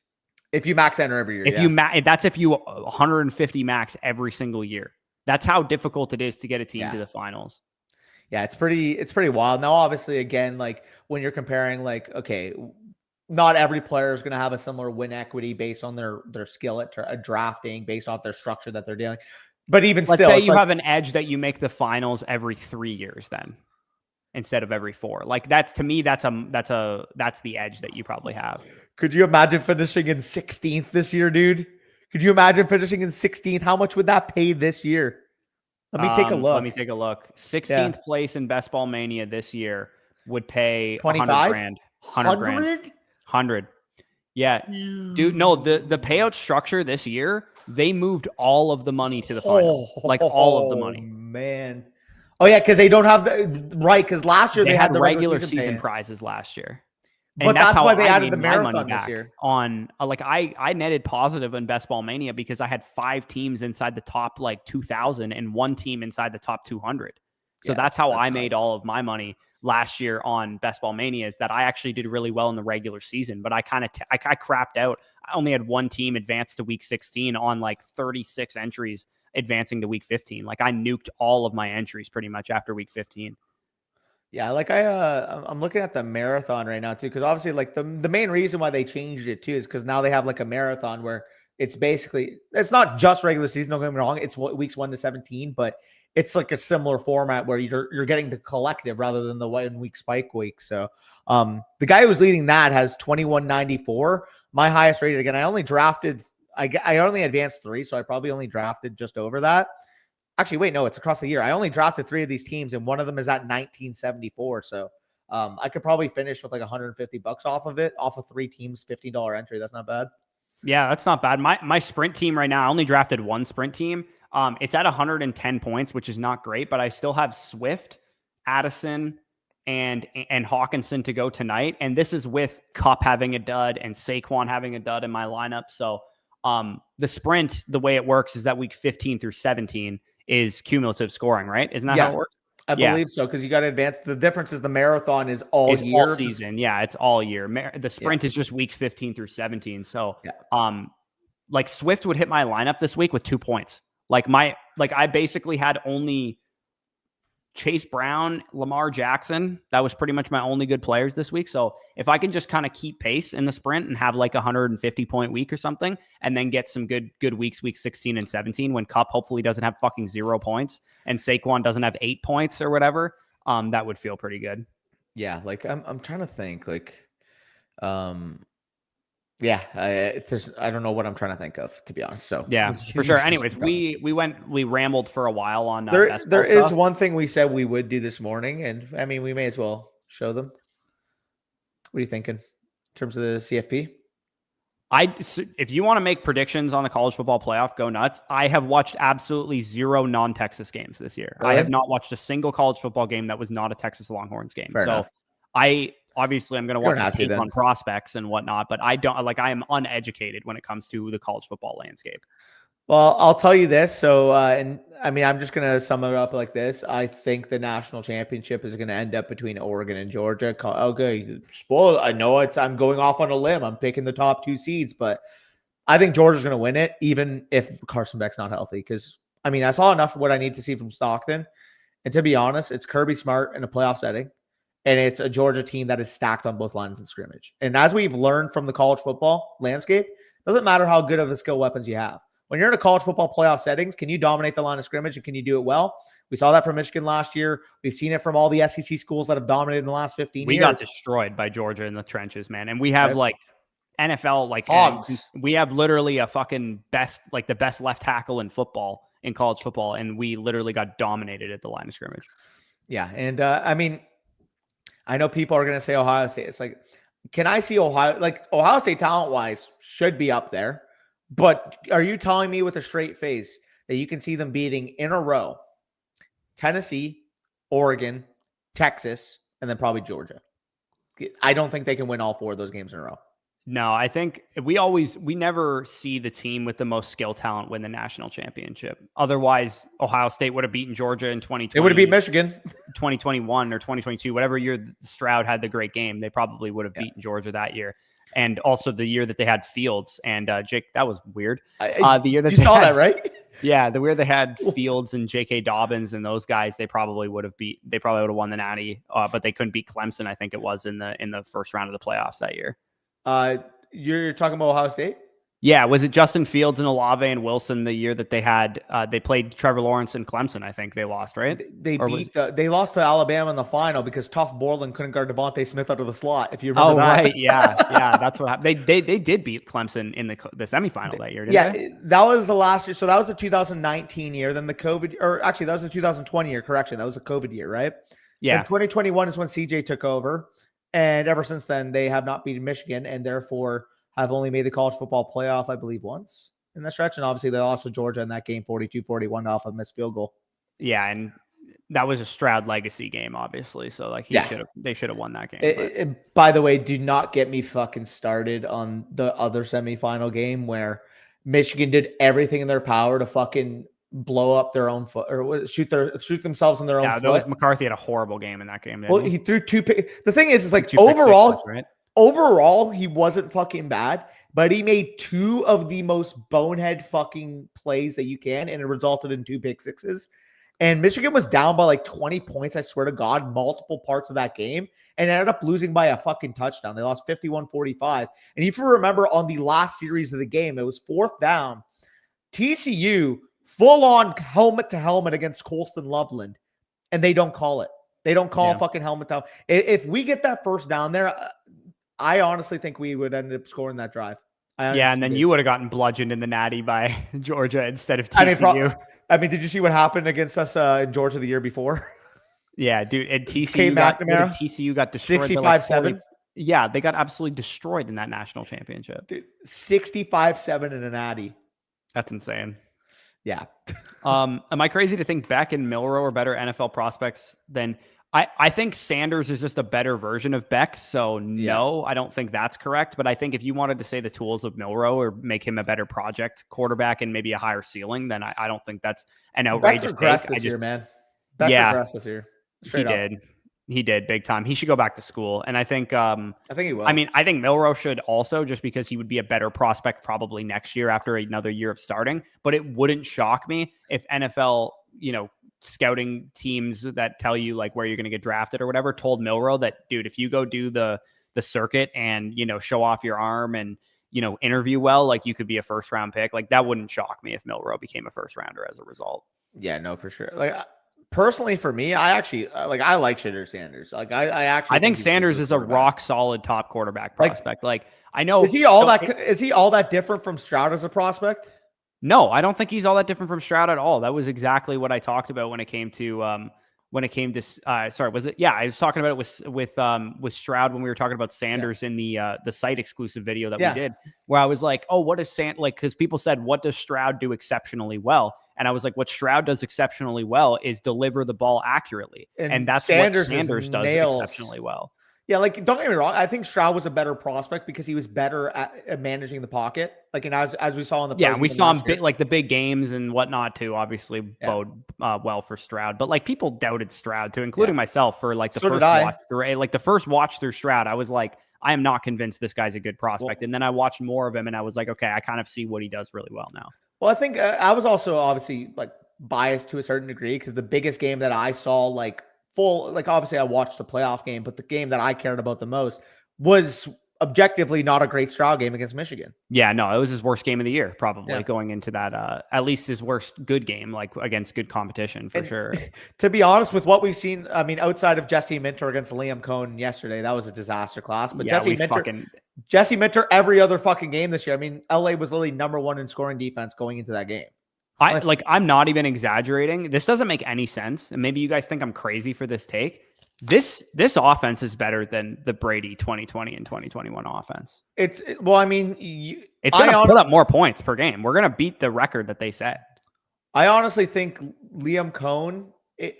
If you max enter every year. That's if you 150 max every single year. That's how difficult it is to get a team to the finals. Yeah, it's pretty wild. Now, obviously, again, like when you're comparing, like, okay, not every player is going to have a similar win equity based on their skill at drafting, based off their structure that they're dealing. But even Let's still, say you have an edge that you make the finals every 3 years then instead of every 4. Like that's the edge that you probably have. Could you imagine finishing in 16th this year, dude? Could you imagine finishing in 16th? How much would that pay this year? Let me take a look. 16th place in Best Ball Mania this year would pay 25 grand. 100 grand. 100. Yeah. Dude, no, the payout structure this year, they moved all of the money to the final. Like all of the money. Man. Oh yeah, because they don't have because last year they had the regular season prizes last year. And but that's why they added the marathon this year. On like I netted positive in Best Ball Mania because I had 5 teams inside the top like 2,000 and 1 team inside the top 200. So that's how I made all of my money last year on Best Ball Mania, is that I actually did really well in the regular season, but I kind of I crapped out. I only had 1 team advance to week 16 on like 36 entries advancing to week 15. Like I nuked all of my entries pretty much after week 15. Yeah, like I'm looking at the marathon right now too, because obviously like the main reason why they changed it too is because now they have like a marathon where it's not just regular season. Don't get me wrong, it's weeks 1 to 17, but it's like a similar format where you're getting the collective rather than the 1 week spike week. So the guy who's leading that has 2194. My highest rated, again, I only advanced 3, so I probably only drafted just over that. Actually, wait, no, it's across the year. I only drafted 3 of these teams, and one of them is at 1974. So I could probably finish with like $150 off of it, off of 3 teams, $15 entry. That's not bad. Yeah, that's not bad. My sprint team right now, I only drafted 1 sprint team. It's at 110 points, which is not great, but I still have Swift, Addison, and Hawkinson to go tonight. And this is with Kupp having a dud and Saquon having a dud in my lineup. So the sprint, the way it works is that week 15 through 17 is cumulative scoring, right? Isn't that how it works? I believe so, because you got to advance. The difference is the marathon is all year. All season. Yeah, it's all year. The sprint is just weeks 15 through 17. So, like Swift would hit my lineup this week with 2 points. I basically had only Chase Brown, Lamar Jackson. That was pretty much my only good players this week. So if I can just kind of keep pace in the sprint and have like a 150-point week or something, and then get some good weeks, week 16 and 17, when Cup hopefully doesn't have fucking 0 points and Saquon doesn't have 8 points or whatever, that would feel pretty good. Yeah, like I'm trying to think, like, I don't know what I'm trying to think of, to be honest. So yeah, for sure. Anyways, we rambled for a while on there is one thing we said we would do this morning, and I mean we may as well show them. What are you thinking in terms of the CFP? If you want to make predictions on the college football playoff, go nuts. I have watched absolutely 0 non-Texas games this year. Really? I have not watched a single college football game that was not a Texas Longhorns game. Fair enough. Obviously, I'm going to watch the tape on prospects and whatnot, but I am uneducated when it comes to the college football landscape. Well, I'll tell you this. So, and I mean, I'm just going to sum it up like this. I think the national championship is going to end up between Oregon and Georgia. Okay, spoil. I know I'm going off on a limb. I'm picking the top 2 seeds, but I think Georgia's going to win it, even if Carson Beck's not healthy. Because, I mean, I saw enough of what I need to see from Stockton. And to be honest, it's Kirby Smart in a playoff setting. And it's a Georgia team that is stacked on both lines of scrimmage. And as we've learned from the college football landscape, doesn't matter how good of a skill weapons you have. When you're in a college football playoff settings, can you dominate the line of scrimmage and can you do it well? We saw that from Michigan last year. We've seen it from all the SEC schools that have dominated in the last 15 years. We got destroyed by Georgia in the trenches, man. And we have like NFL, like hogs. We have literally a fucking the best left tackle in football, in college football. And we literally got dominated at the line of scrimmage. Yeah. And I mean, I know people are going to say Ohio State. It's like, can I see Ohio State talent-wise should be up there. But are you telling me with a straight face that you can see them beating in a row Tennessee, Oregon, Texas, and then probably Georgia? I don't think they can win all 4 of those games in a row. No, I think we never see the team with the most skill talent win the national championship. Otherwise, Ohio State would have beaten Georgia in 2020. They would have beat Michigan. 2021 or 2022, whatever year Stroud had the great game, they probably would have beaten Georgia that year. And also the year that they had Fields and Jake, that was weird. The year that you saw that, right? Yeah, the year they had Fields and J.K. Dobbins and those guys, they probably would have won the Natty, but they couldn't beat Clemson. I think it was in the first round of the playoffs that year. You're talking about Ohio State? Yeah, was it Justin Fields and Olave and Wilson the year that they had they played Trevor Lawrence and Clemson? I think they lost, right? They lost to Alabama in the final because Tough Borland couldn't guard Devontae Smith out of the slot. If you remember that, right, yeah, that's what happened. They did beat Clemson in the semifinal that year. Didn't they? That was the last year. So that was the 2019 year. Then the COVID, or actually that was the 2020 year. Correction, that was the COVID year, right? Yeah. And 2021 is when CJ took over, and ever since then they have not beaten Michigan, and therefore have only made the college football playoff, I believe, once in that stretch. And obviously they lost to Georgia in that game 42-41 off a missed field goal. Yeah, and that was a Stroud legacy game, obviously. So like they should have won that game. By the way, do not get me fucking started on the other semifinal game where Michigan did everything in their power to fucking blow up their own foot or shoot themselves in their own foot. Yeah, McCarthy had a horrible game in that game. He threw 2 picks. The thing is like overall, right? Overall, he wasn't fucking bad, but he made 2 of the most bonehead fucking plays that you can, and it resulted in 2 pick sixes. And Michigan was down by like 20 points, I swear to God, multiple parts of that game, and ended up losing by a fucking touchdown. They lost 51-45. And if you remember on the last series of the game, it was 4th down. TCU full-on helmet-to-helmet against Colston Loveland, and they don't call it. They don't call fucking helmet down. If we get that first down there, I honestly think we would end up scoring that drive. And then you would have gotten bludgeoned in the Natty by Georgia instead of TCU. I mean, did you see what happened against us in Georgia the year before? Yeah, dude. And TCU got destroyed. 65-7. Yeah, they got absolutely destroyed in that national championship. Dude, 65-7 in a Natty. That's insane. Yeah. Am I crazy to think Beck and Milroe are better NFL prospects than I think Sanders is just a better version of Beck. So no, I don't think that's correct. But I think if you wanted to say the tools of Milroe or make him a better project quarterback and maybe a higher ceiling, then I don't think that's an outrageous Beck regressed this year, man. Beck regressed this year. Straight up. He did big time. He should go back to school. And I think I think he will. I mean, I think Milroe should also, just because he would be a better prospect probably next year after another year of starting. But it wouldn't shock me if NFL, scouting teams that tell you like where you're going to get drafted or whatever told Milroe that, dude, if you go do the circuit and, show off your arm and, interview well, like you could be a first round pick. Like that wouldn't shock me if Milroe became a first rounder as a result. Yeah, no, for sure. Like personally for me, I actually I like Shitter Sanders. Like I think Sanders is a rock solid top quarterback prospect. Like I know, is he all that different from Stroud as a prospect? No, I don't think he's all that different from Stroud at all. That was exactly what I talked about when it came to sorry, was it? Yeah, I was talking about it with Stroud when we were talking about Sanders in the site exclusive video that we did, where I was like, oh, what does because people said, what does Stroud do exceptionally well? And I was like, what Stroud does exceptionally well is deliver the ball accurately. And that's what Sanders does exceptionally well. Yeah, like don't get me wrong. I think Stroud was a better prospect because he was better at managing the pocket. Like, and as we saw in the and we saw him like the big games and whatnot too. Obviously, bode well for Stroud. But like people doubted Stroud too, including myself for like the first watch through. Like the first watch through Stroud, I was like, I am not convinced this guy's a good prospect. And then I watched more of him, and I was like, okay, I kind of see what he does really well now. Well, I think I was also obviously like biased to a certain degree because the biggest game that I saw obviously I watched the playoff game, but the game that I cared about the most was objectively not a great Stroud game against Michigan. Yeah, no, it was his worst game of the year, probably going into that, at least his worst good game, like against good competition for sure. To be honest with what we've seen, I mean, outside of Jesse Minter against Liam Cohn yesterday, that was a disaster class, but Jesse Minter every other fucking game this year. I mean, LA was literally number one in scoring defense going into that game. I'm not even exaggerating. This doesn't make any sense. And maybe you guys think I'm crazy for this take. This offense is better than the Brady 2020 and 2021 offense. It's going to put up more points per game. We're going to beat the record that they set. I honestly think Liam Cohn, is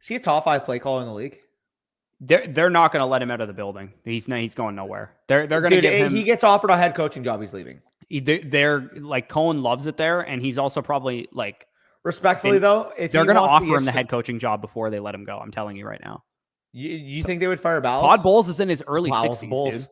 he a top 5 play caller in the league? They're not going to let him out of the building. He's going nowhere. They're going to give him. He gets offered a head coaching job. He's leaving. They're like Cohen loves it there, and he's also probably like respectfully though, if they're going to offer him the head coaching job before they let him go. I'm telling you right now. You think they would fire Bowles? Todd Bowles is in his early 60s, dude.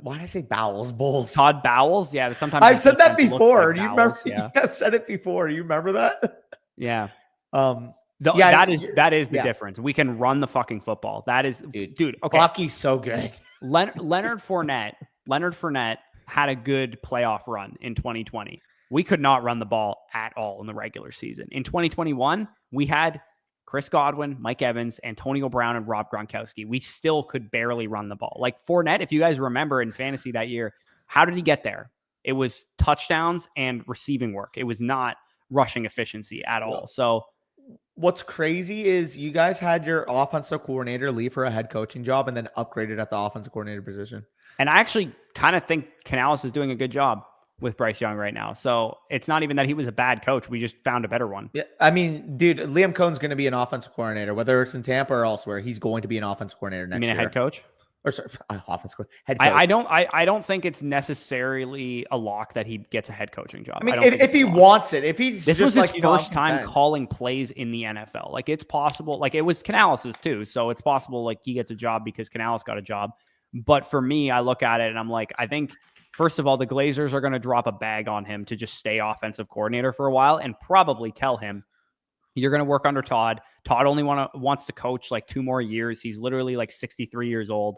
Why did I say Bowles? Todd Bowles? Yeah, sometimes I've said that before. Like you remember? Yeah. I've said it before. You remember that? Yeah. That is the difference. We can run the fucking football. That is, dude. Okay, Bucky's so good. Leonard Fournette had a good playoff run in 2020. We could not run the ball at all in the regular season. In 2021, we had Chris Godwin, Mike Evans, Antonio Brown, and Rob Gronkowski. We still could barely run the ball. Like Fournette, if you guys remember in fantasy that year, how did he get there? It was touchdowns and receiving work. It was not rushing efficiency at all. So what's crazy is you guys had your offensive coordinator leave for a head coaching job and then upgraded at the offensive coordinator position. And I actually kind of think Canales is doing a good job with Bryce Young right now. So it's not even that he was a bad coach. We just found a better one. Yeah, I mean, dude, Liam Cohn's going to be an offensive coordinator, whether it's in Tampa or elsewhere. He's going to be an offensive coordinator next year. A head coach? Or sorry, offensive head coach. I don't think it's necessarily a lock that he gets a head coaching job. I mean, if he wants it, if he's this was his first time calling plays in the NFL. Like it's possible. Like it was Canales's too. So it's possible like he gets a job because Canales got a job. But for me, I look at it and I'm like, I think, first of all, the Glazers are going to drop a bag on him to just stay offensive coordinator for a while and probably tell him, you're going to work under Todd. Todd only wants to coach like 2 more years. He's literally like 63 years old.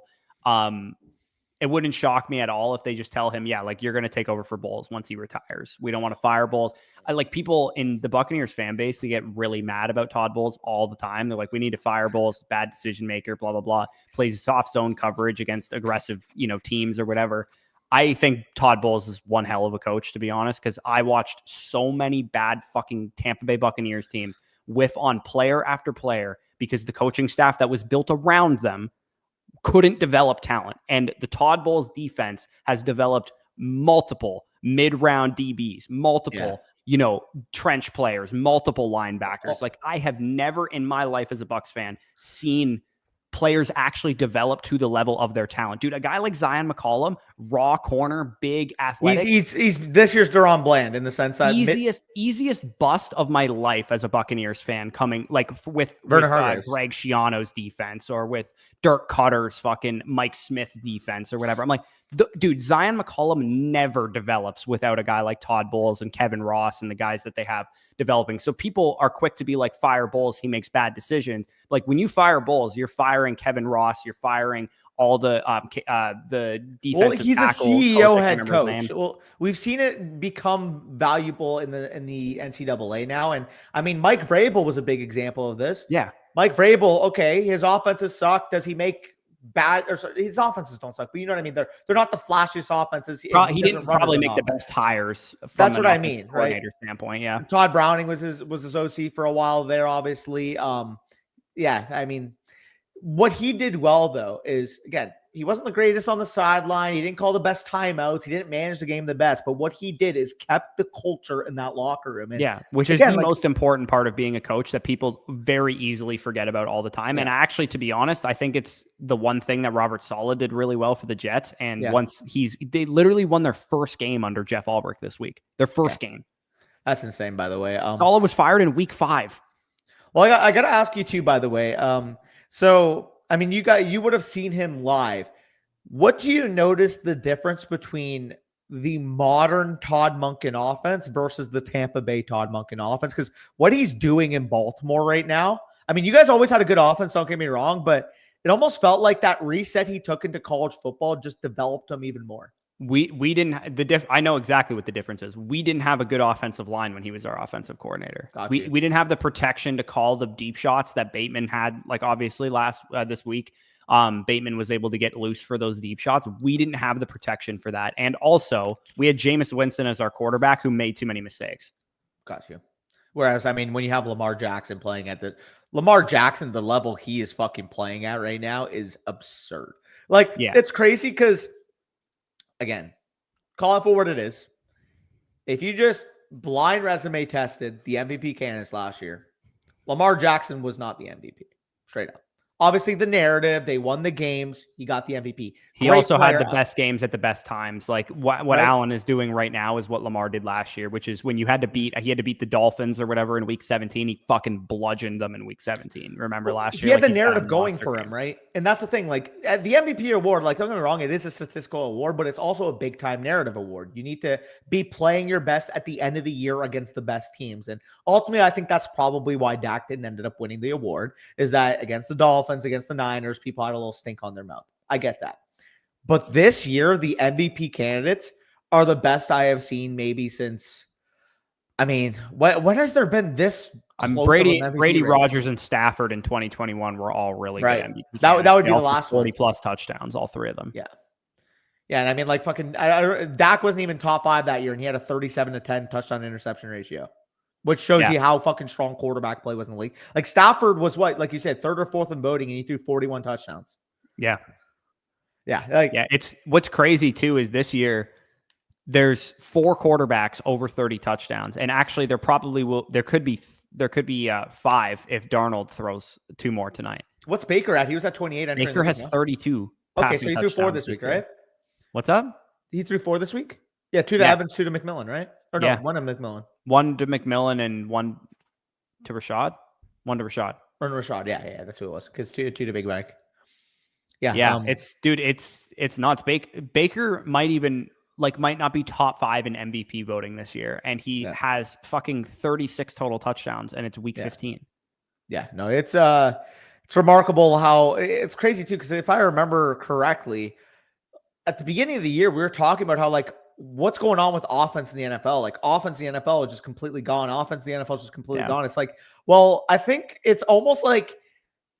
It wouldn't shock me at all if they just tell him, yeah, like you're going to take over for Bowles once he retires. We don't want to fire Bowles. I like people in the Buccaneers fan base to get really mad about Todd Bowles all the time. They're like, we need to fire Bowles, bad decision maker, blah, blah, blah. Plays soft zone coverage against aggressive, teams or whatever. I think Todd Bowles is one hell of a coach, to be honest, because I watched so many bad fucking Tampa Bay Buccaneers teams whiff on player after player because the coaching staff that was built around them couldn't develop talent. And the Todd Bowles defense has developed multiple mid-round DBs, multiple, trench players, multiple linebackers. Like I have never in my life as a Bucs fan seen players actually develop to the level of their talent. Dude, a guy like Zion McCollum, raw corner, big, athletic. He's this year's Deron Bland in the sense that easiest bust of my life as a Buccaneers fan, coming like with Greg Schiano's defense or with Dirk Cutter's fucking Mike Smith's defense or whatever. I'm like, dude, Zion McCollum never develops without a guy like Todd Bowles and Kevin Ross and the guys that they have developing. So people are quick to be like, fire Bowles, he makes bad decisions. Like when you fire Bowles, you're firing Kevin Ross, you're firing all the defensive well, he's tackles, a CEO head coach. Well, we've seen it become valuable in the NCAA now. And I mean, Mike Vrabel was a big example of this. Yeah. Mike Vrabel, okay, his offenses suck. Does he make bad, or sorry, his offenses don't suck, but you know what I mean? They're not the flashiest offenses. He didn't probably make the best hires from That's what I mean, right? Standpoint, yeah. Todd Browning was his OC for a while there, obviously. Yeah, I mean, what he did well, though, is, again, he wasn't the greatest on the sideline. He didn't call the best timeouts. He didn't manage the game the best. But what he did is kept the culture in that locker room. And yeah, which is the most important part of being a coach that people very easily forget about all the time. Yeah. And actually, to be honest, I think it's the one thing that Robert Saleh did really well for the Jets. And they literally won their first game under Jeff Ulbrich this week. Their first game. That's insane, by the way. Saleh was fired in week 5. Well, I got to ask you, too, by the way. So, I mean, you would have seen him live. What do you notice the difference between the modern Todd Monken offense versus the Tampa Bay Todd Monken offense? Because what he's doing in Baltimore right now, I mean, you guys always had a good offense, don't get me wrong, but it almost felt like that reset he took into college football just developed him even more. We didn't I know exactly what the difference is. We didn't have a good offensive line when he was our offensive coordinator. We didn't have the protection to call the deep shots that Bateman had. Like obviously this week, Bateman was able to get loose for those deep shots. We didn't have the protection for that, and also we had Jameis Winston as our quarterback who made too many mistakes. Got you. Whereas, I mean, when you have Lamar Jackson playing at the level he is fucking playing at right now is absurd. Like, it's crazy because, again, call it for what it is. If you just blind resume tested the MVP candidates last year, Lamar Jackson was not the MVP. Straight up. Obviously, the narrative, they won the games. He got the MVP. He also had the best games at the best times. Like what Allen is doing right now is what Lamar did last year, which is when he had to beat the Dolphins or whatever in week 17. He fucking bludgeoned them in week 17. Remember last year? He had the narrative going for him, right? And that's the thing. Like the MVP award, like don't get me wrong, it is a statistical award, but it's also a big time narrative award. You need to be playing your best at the end of the year against the best teams. And ultimately, I think that's probably why Dak didn't ended up winning the award, is that against the Dolphins, against the Niners, people had a little stink on their mouth. I get that. But this year, the MVP candidates are the best I have seen maybe since, I mean, when has there been this close Brady, of an MVP Brady, race? Rodgers, and Stafford in 2021 were all really good MVP. That would be the last 40 plus touchdowns, all three of them. Yeah. Yeah, and I mean, like fucking Dak wasn't even top 5 that year, and he had a 37-10 touchdown interception ratio, which shows you how fucking strong quarterback play was in the league. Like Stafford was what, like you said, 3rd or 4th in voting, and he threw 41 touchdowns. Yeah. Yeah. It's what's crazy too is this year there's 4 quarterbacks over 30 touchdowns, and actually there could be 5 if Darnold throws 2 more tonight. What's Baker at? He was at 28. Baker has 32. Okay, so he threw 4 this week, right? What's up? He threw 4 this week? Yeah, 2 to Evans, 2 to McMillan, right? Or no, 1 to McMillan. 1 to McMillan and 1 to Rashad. 1 to Rashad. Or Rashad, yeah, that's who it was. Because 2 to Big Mike. Yeah. It's nuts. Baker might not be top 5 in MVP voting this year, and he has fucking 36 total touchdowns, and it's week 15. Yeah, no, it's remarkable how it's crazy too. Because if I remember correctly, at the beginning of the year, we were talking about how like what's going on with offense in the NFL. Like offense in the NFL is just completely gone. Offense in the NFL is just completely gone. It's like, well, I think it's almost like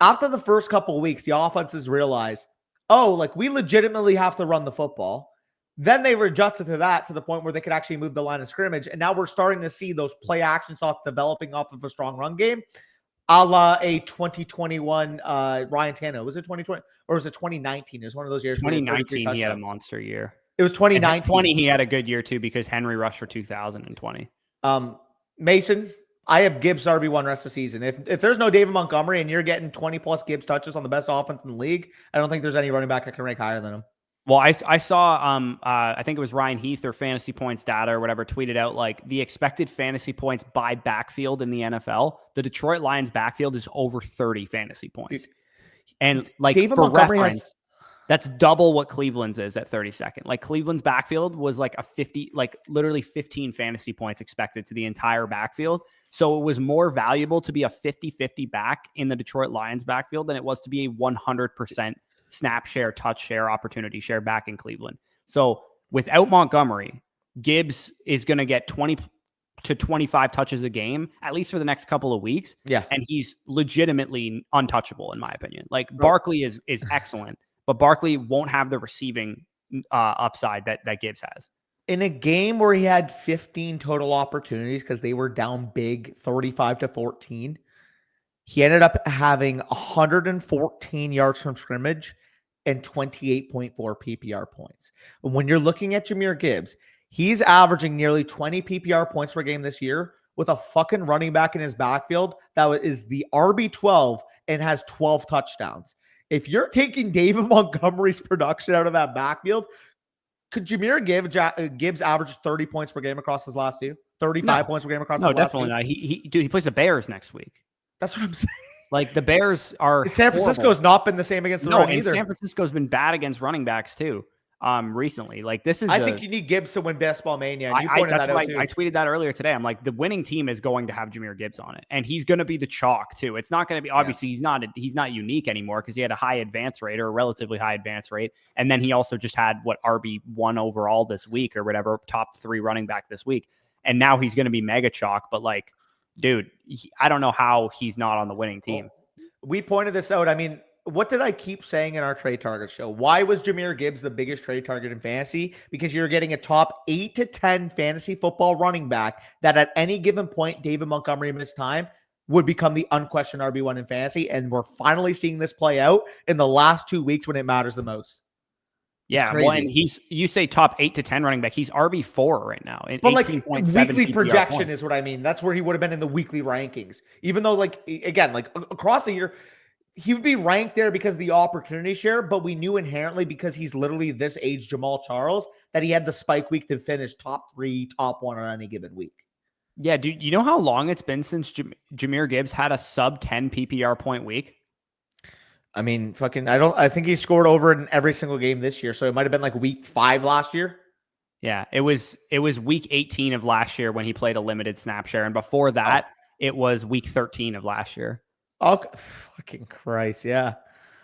after the first couple of weeks, the offenses realized, oh, like we legitimately have to run the football. Then they were adjusted to that to the point where they could actually move the line of scrimmage. And now we're starting to see those play action stuff developing off of a strong run game, a la a 2021 Ryan Tannehill. Was it 2020 or was it 2019? It was one of those years. 2019, he had a monster year. It was 2019. 2020, he had a good year too because Henry rushed for 2,000 in 20. Mason, I have Gibbs RB1 rest of the season. If there's no David Montgomery and you're getting 20 plus Gibbs touches on the best offense in the league, I don't think there's any running back that can rank higher than him. Well, I saw I think it was Ryan Heath or Fantasy Points Data or whatever tweeted out like the expected fantasy points by backfield in the NFL. The Detroit Lions backfield is over 30 fantasy points. And like David for Montgomery reference, that's double what Cleveland's is at 32nd. Like Cleveland's backfield was like a 50, like literally 15 fantasy points expected to the entire backfield. So it was more valuable to be a 50-50 back in the Detroit Lions backfield than it was to be a 100% snap share, touch share, opportunity share back in Cleveland. So without Montgomery, Gibbs is going to get 20 to 25 touches a game, at least for the next couple of weeks. Yeah. And he's legitimately untouchable, in my opinion. Like Barkley is excellent, but Barkley won't have the receiving upside that Gibbs has. In a game where he had 15 total opportunities because they were down big 35-14, he ended up having 114 yards from scrimmage and 28.4 PPR points. And when you're looking at Jahmyr Gibbs, he's averaging nearly 20 PPR points per game this year with a fucking running back in his backfield that is the RB12 and has 12 touchdowns. If you're taking David Montgomery's production out of that backfield, could Jahmyr Gibbs average 30 points per game across his last two? 35 points per game across his last two? No, definitely not. He plays the Bears next week. That's what I'm saying. Like the Bears are San Francisco's not been the same against the run either. San Francisco's been bad against running backs too. Recently, like this is. I think you need Gibbs to win Baseball Mania. And you pointed that out too. I tweeted that earlier today. I'm like, the winning team is going to have Jahmyr Gibbs on it, and he's going to be the chalk too. It's not going to be obviously he's not unique anymore because he had a high advance rate or a relatively high advance rate, and then he also just had RB1 overall this week or whatever, top 3 running back this week, and now he's going to be mega chalk. But like, dude, I don't know how he's not on the winning team. We pointed this out. I mean, what did I keep saying in our trade target show? Why was Jahmyr Gibbs the biggest trade target in fantasy? Because you're getting a top 8 to 10 fantasy football running back that at any given point, David Montgomery missed time, would become the unquestioned RB1 in fantasy. And we're finally seeing this play out in the last 2 weeks when it matters the most. Yeah, well, and you say top 8 to 10 running back. He's RB4 right now. But like weekly projection is what I mean. That's where he would have been in the weekly rankings. Even though, like, again, like across the year, he would be ranked there because of the opportunity share, but we knew inherently because he's literally this age, Jamal Charles, that he had the spike week to finish top 3, top 1 on any given week. Yeah, dude, you know how long it's been since Jahmyr Gibbs had a sub 10 PPR point week? I mean, I think he scored over in every single game this year. So it might have been like week 5 last year. Yeah, it was week 18 of last year when he played a limited snap share. And before that, it was week 13 of last year. Oh, fucking Christ. Yeah.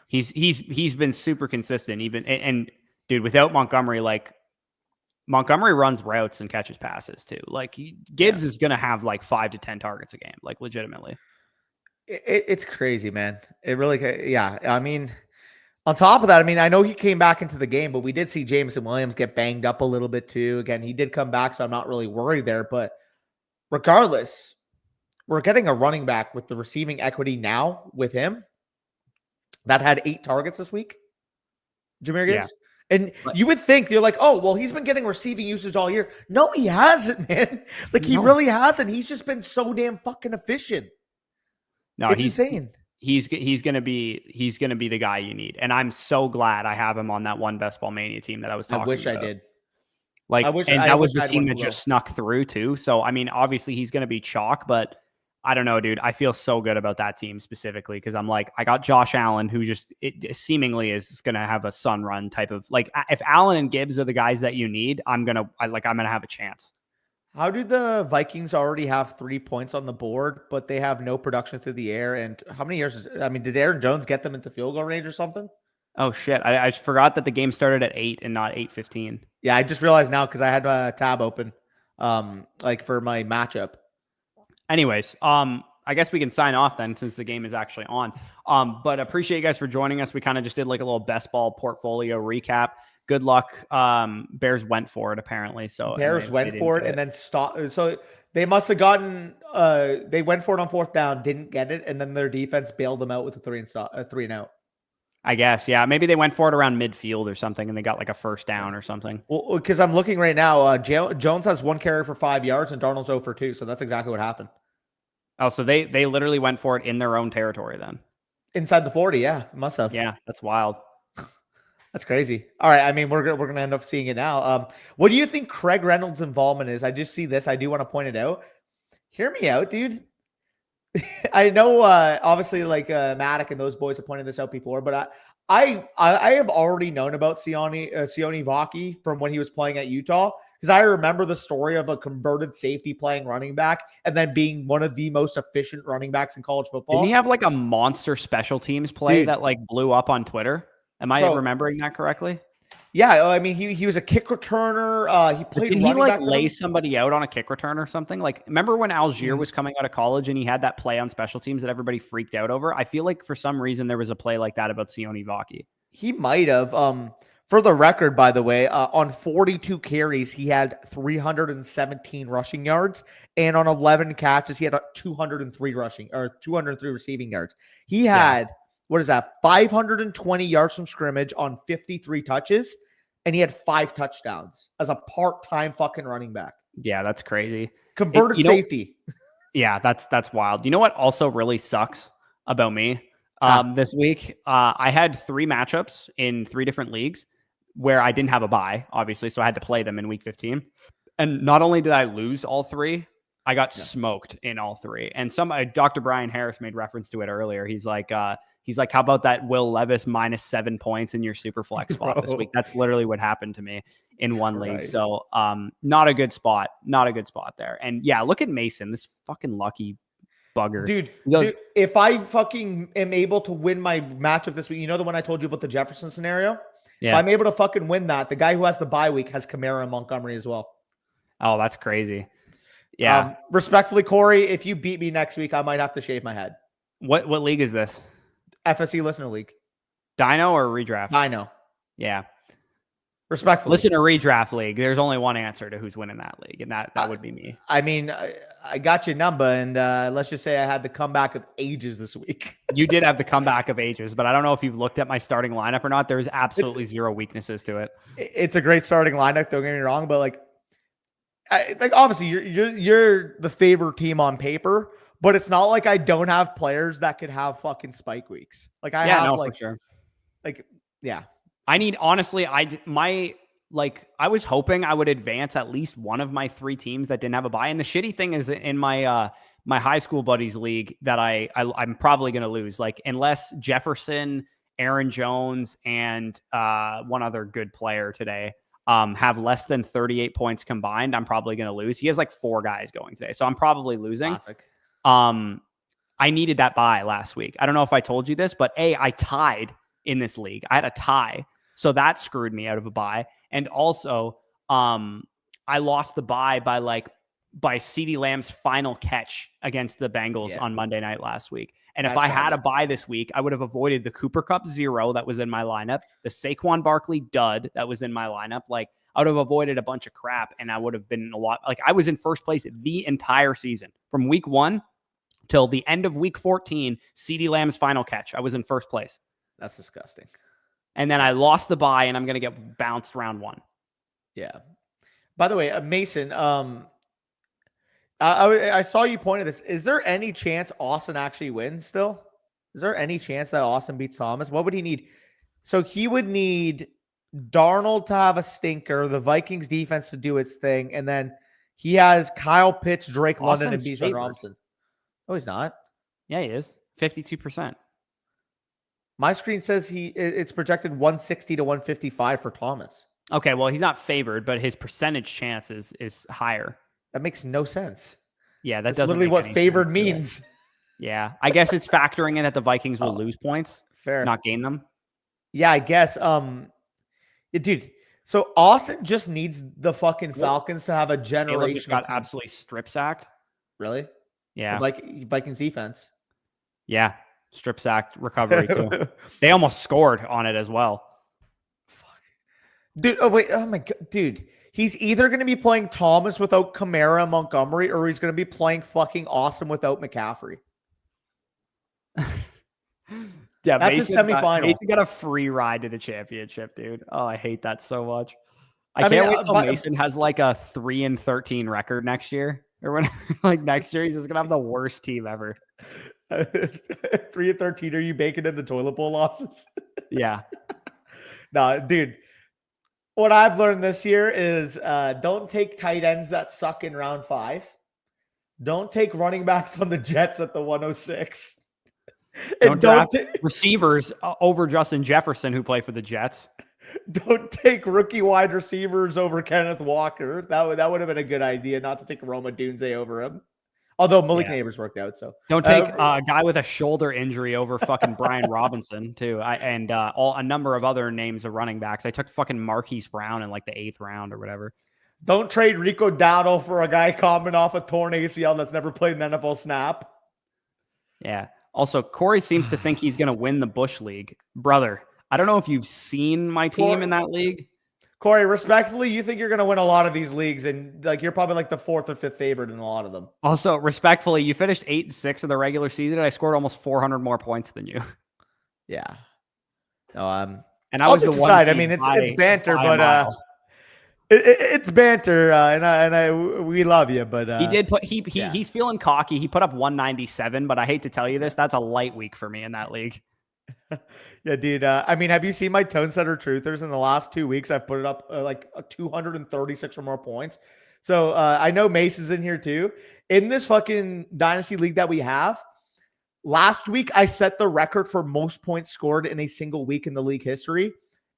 He's been super consistent even. And dude, without Montgomery, like Montgomery runs routes and catches passes too. Like Gibbs is going to have like 5 to 10 targets a game, like legitimately. It's crazy, man. It really, yeah. I mean, on top of that, I mean, I know he came back into the game, but we did see Jameson Williams get banged up a little bit too. Again, he did come back, so I'm not really worried there. But regardless, we're getting a running back with the receiving equity now with him that had 8 targets this week, Jahmyr Gibbs. Yeah. And you would think, you're like, oh, well, he's been getting receiving usage all year. No, he hasn't, man. Like, he really hasn't. He's just been so damn fucking efficient. No, he's insane. He's gonna be the guy you need, and I'm so glad I have him on that one Best Ball Mania team that I was talking about. I wish I did. Like, that was the team that just snuck through too. So I mean, obviously he's gonna be chalk, but I don't know, dude. I feel so good about that team specifically because I'm like, I got Josh Allen, who just seemingly is gonna have a sun run type of like. If Allen and Gibbs are the guys that you need, I'm gonna have a chance. How do the Vikings already have 3 points on the board, but they have no production through the air? And how many years? I mean, did Aaron Jones get them into field goal range or something? Oh, shit. I forgot that the game started at 8 and not 8:15. Yeah, I just realized now because I had a tab open like for my matchup. Anyways, I guess we can sign off then since the game is actually on. But appreciate you guys for joining us. We kind of just did like a little best ball portfolio recap. Good luck. Bears went for it apparently. So Bears went for it and then stopped. So they must have gotten. They went for it on 4th down, didn't get it, and then their defense bailed them out with a 3 and out. I guess, yeah. Maybe they went for it around midfield or something, and they got like a 1st down or something. Well, because I'm looking right now, Jones has 1 carry for 5 yards, and Darnold's 0 for 2. So that's exactly what happened. Oh, so they literally went for it in their own territory then. Inside the 40, yeah, must have. Yeah, that's wild. That's crazy. All right, I mean, we're gonna end up seeing it now. What do you think Craig Reynolds' involvement is? I just see this. I do want to point it out. Hear me out, dude. I know, obviously, like Matic and those boys have pointed this out before, but I have already known about Sione Vaki from when he was playing at Utah, because I remember the story of a converted safety playing running back and then being one of the most efficient running backs in college football. Didn't he have like a monster special teams play that like blew up on Twitter? Am I remembering that correctly? Yeah, I mean, he was a kick returner. He played. Did he like lay somebody out on a kick return or something? Like, remember when Algier was coming out of college and he had that play on special teams that everybody freaked out over? I feel like for some reason there was a play like that about Sione Vaki. He might have. For the record, by the way, on 42 carries, he had 317 rushing yards, and on 11 catches, he had 203 receiving yards. He had. What is that? 520 yards from scrimmage on 53 touches, and he had 5 touchdowns as a part-time fucking running back. Yeah, that's crazy. Converted safety. Yeah, that's wild. You know what also really sucks about me this week? I had 3 matchups in 3 different leagues where I didn't have a bye, obviously, so I had to play them in week 15. And not only did I lose all 3, I got smoked in all 3. And Dr. Brian Harris made reference to it earlier. He's like, how about that Will Levis minus 7 points in your super flex spot this week? That's literally what happened to me in one league. So not a good spot. Not a good spot there. And yeah, look at Mason, this fucking lucky bugger. Dude, if I fucking am able to win my matchup this week, you know the one I told you about the Jefferson scenario? Yeah. If I'm able to fucking win that, the guy who has the bye week has Kamara and Montgomery as well. Oh, that's crazy. Yeah. Respectfully, Corey, if you beat me next week, I might have to shave my head. What league is this? FSC Listener League. Dino or Redraft? Dino. Yeah. Respectfully. Listener Redraft League. There's only one answer to who's winning that league, and that would be me. I mean, I got your number, and let's just say I had the comeback of ages this week. You did have the comeback of ages, but I don't know if you've looked at my starting lineup or not. There's absolutely zero weaknesses to it. It's a great starting lineup, don't get me wrong, but like obviously you're the favorite team on paper, but it's not like I don't have players that could have fucking spike weeks. Like I have, like, for sure. Like, yeah. I need, honestly, I was hoping I would advance at least one of my 3 teams that didn't have a bye. And the shitty thing is in my my high school buddies league that I'm probably going to lose. Like, unless Jefferson, Aaron Jones, and one other good player today have less than 38 points combined, I'm probably going to lose. He has like 4 guys going today, so I'm probably losing. Classic. I needed that bye last week. I don't know if I told you this, but I tied in this league. I had a tie. So that screwed me out of a bye. And also, I lost the bye by CeeDee Lamb's final catch against the Bengals on Monday night last week. And if I had a bye this week, I would have avoided the Cooper Kupp 0 that was in my lineup, the Saquon Barkley dud that was in my lineup. Like, I would have avoided a bunch of crap, and I would have been I was in first place the entire season from week 1 till the end of week 14, CeeDee Lamb's final catch. I was in first place. That's disgusting. And then I lost the bye, and I'm going to get bounced round 1. Yeah. By the way, Mason, I saw you point at this. Is there any chance Austin actually wins still? Is there any chance that Austin beats Thomas? What would he need? So he would need Darnold to have a stinker, the Vikings defense to do its thing, and then he has Kyle Pitts, Drake London, and Bijan Robinson. No, he's not. Yeah, he is. 52%. My screen says it's projected 160 to 155 for Thomas. Okay, well, he's not favored, but his percentage chance is higher. That makes no sense. Yeah, that's literally what favored means. Yeah, I guess it's factoring in that the Vikings will lose points, not gain them. Yeah, I guess. Dude, so Austin just needs the fucking Falcons to have a generation. Just got absolutely strip sacked. Really? Yeah. Like Vikings defense. Yeah. Strip sacked recovery too. They almost scored on it as well. Fuck. Dude, oh my God. Dude, he's either going to be playing Thomas without Kamara and Montgomery, or he's going to be playing fucking Austin without McCaffrey. Yeah, that's a semifinal. Mason got a free ride to the championship, dude. Oh, I hate that so much. I can't wait till Mason has like a 3-13 record next year. or whenever, like next year, he's just gonna have the worst team ever. 3-13. Are you baking in the toilet bowl losses? Yeah. No, dude. What I've learned this year is don't take tight ends that suck in round 5. Don't take running backs on the Jets at the 106. Don't draft receivers over Justin Jefferson, who play for the Jets. Don't take rookie wide receivers over Kenneth Walker. That would have been a good idea, not to take Roma Dunze over him. Although Malik Neighbors worked out, so don't take a guy with a shoulder injury over fucking Brian Robinson too. And a number of other names of running backs. I took fucking Marquise Brown in like the 8th round or whatever. Don't trade Rico Dowdle for a guy coming off a torn ACL that's never played an NFL snap. Yeah. Also, Corey seems to think he's going to win the Bush League. Brother, I don't know if you've seen my team in that league. Corey, respectfully, you think you're going to win a lot of these leagues, and like you're probably like the 4th or 5th favorite in a lot of them. Also, respectfully, you finished 8-6 in the regular season, and I scored almost 400 more points than you. Yeah. No, and I was the one. I mean, it's banter, but it's banter, and we love you, but he did put he's feeling cocky. He put up 197, but I hate to tell you this, that's a light week for me in that league. Yeah, dude. I mean, have you seen my Tone Setter Truthers in the last 2 weeks? I've put it up like 236 or more points. So I know Mason's in here too. In this fucking Dynasty League that we have, last week I set the record for most points scored in a single week in the league history.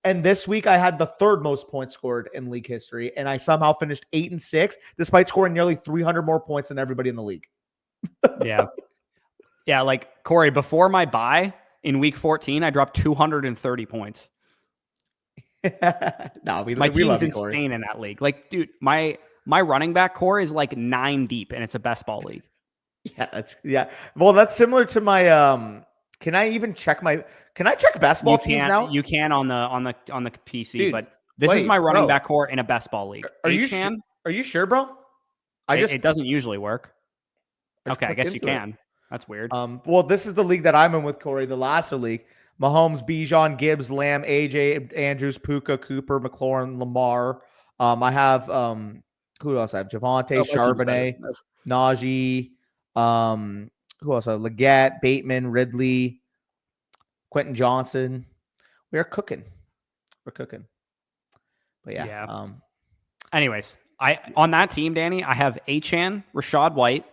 And this week I had the 3rd most points scored in league history. And I somehow finished 8-6, despite scoring nearly 300 more points than everybody in the league. Yeah. Yeah, like Corey, before my bye, in week 14, I dropped 230 points. No, my team's insane in that league. Like, dude, my running back core is like 9 deep, and it's a best ball league. Yeah. Well, that's similar to my. Can I check best ball teams now? You can on the PC, dude, but this is my running back core in a best ball league. Are you sure, bro? It doesn't usually work. Okay, I guess you can. That's weird. Well, this is the league that I'm in with Corey, the Lasso League. Mahomes, Bijan, Gibbs, Lamb, AJ, Andrews, Puka, Cooper, McLaurin, Lamar. I have who else? I have Javonte, Charbonnet, Najee. Who else? Leggett, Bateman, Ridley, Quentin Johnson. We're cooking. But yeah. Anyways, on that team, Danny, I have Achane, Rachaad White,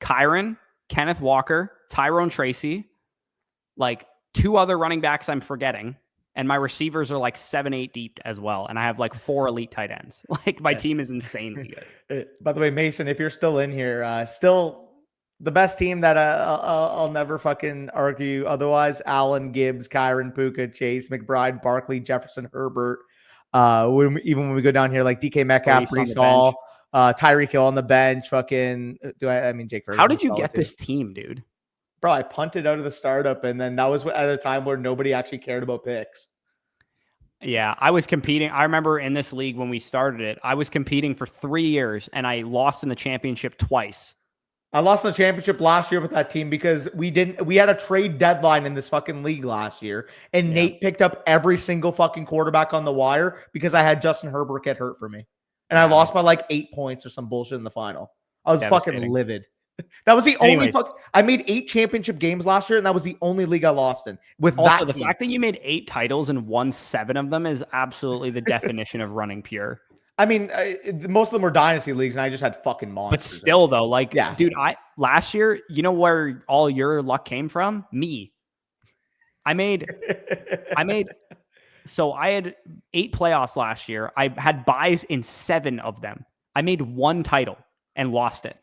Kyron, Kenneth Walker, Tyrone Tracy, like 2 other running backs I'm forgetting. And my receivers are like 7-8 deep as well. And I have like 4 elite tight ends. Like my team is insanely good. By the way, Mason, if you're still in here, still the best team that I'll never fucking argue otherwise. Allen, Gibbs, Kyron, Puka, Chase, McBride, Barkley, Jefferson, Herbert. Even when we go down here, like DK Metcalf, Breece Hall, Tyreek Hill on the bench. Fucking Jake Ferguson. How did you get this team, dude? Bro, I punted out of the startup, and then that was at a time where nobody actually cared about picks. Yeah, I was competing. I remember in this league when we started it, I was competing for 3 years, and I lost in the championship twice. I lost in the championship last year with that team because we had a trade deadline in this fucking league last year, and Nate picked up every single fucking quarterback on the wire because I had Justin Herbert get hurt for me. And I lost by like 8 points or some bullshit in the final. I was fucking livid. That was the only I made 8 championship games last year, and that was the only league I lost in. With also, the fact that you made 8 titles and won 7 of them is absolutely the definition of running pure. I mean, most of them were dynasty leagues, and I just had fucking monsters. But still, though, like, dude, last year, you know where all your luck came from? Me. So I had 8 playoffs last year. I had buys in 7 of them. I made 1 title and lost it.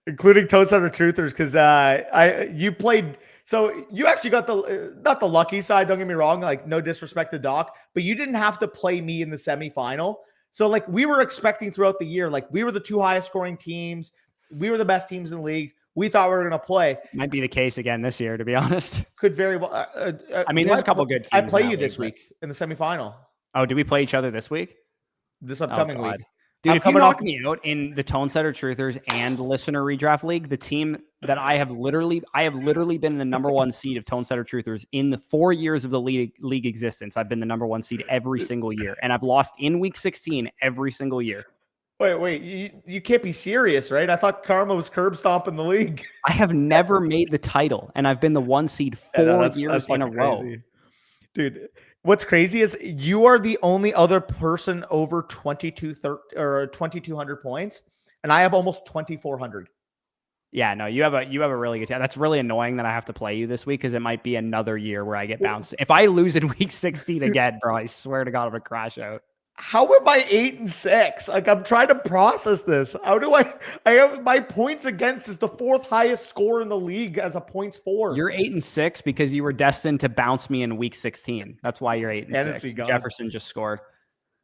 Including Toast Under Truthers, because you played. So you actually got not the lucky side. Don't get me wrong. Like, no disrespect to Doc, but you didn't have to play me in the semifinal. So like, we were expecting throughout the year, like we were the 2 highest scoring teams. We were the best teams in the league. We thought we were going to play. Might be the case again this year, to be honest. Could very well. I mean, there's a couple good teams. I play you this week in the semifinal. Oh, do we play each other this week? This upcoming week. Dude, if you knock me out in the Tone Setter Truthers and Listener Redraft League, the team that I have literally been the number 1 seed of Tone Setter Truthers in the 4 years of the league existence. I've been the number 1 seed every single year, and I've lost in week 16 every single year. Wait, you can't be serious, right? I thought Karma was curb stomping the league. I have never made the title, and I've been the 1 seed 4 years in a row. Crazy. Dude, what's crazy is you are the only other person over 2,200 points, and I have almost 2,400. Yeah, no, you have a really good team. That's really annoying that I have to play you this week because it might be another year where I get bounced. If I lose in week 16 again, bro, I swear to God, I'm gonna crash out. How am I 8-6? Like, I'm trying to process this. How do I have my points against is the 4th highest score in the league as a points for. You're 8-6 because you were destined to bounce me in week 16. That's why you're 8-6. Jefferson just scored.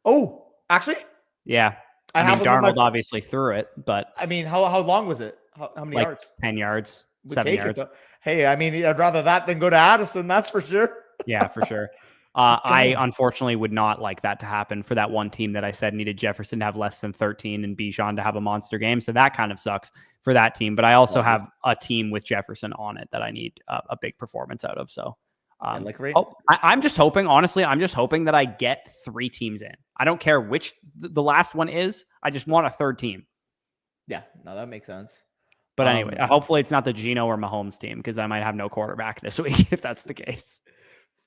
Oh, actually? Yeah. I mean, Darnold obviously threw it, but I mean, how long was it? How many yards? 10 yards, 7 yards. Hey, I mean, I'd rather that than go to Addison. That's for sure. Yeah, for sure. I unfortunately would not like that to happen for that one team that I said needed Jefferson to have less than 13 and Bijan to have a monster game. So that kind of sucks for that team. But I also have a team with Jefferson on it that I need a big performance out of. So I'm just hoping, honestly, I'm just hoping that I get 3 teams in. I don't care which the last one is. I just want a 3rd team. Yeah, no, that makes sense. But anyway, hopefully it's not the Geno or Mahomes team because I might have no quarterback this week if that's the case.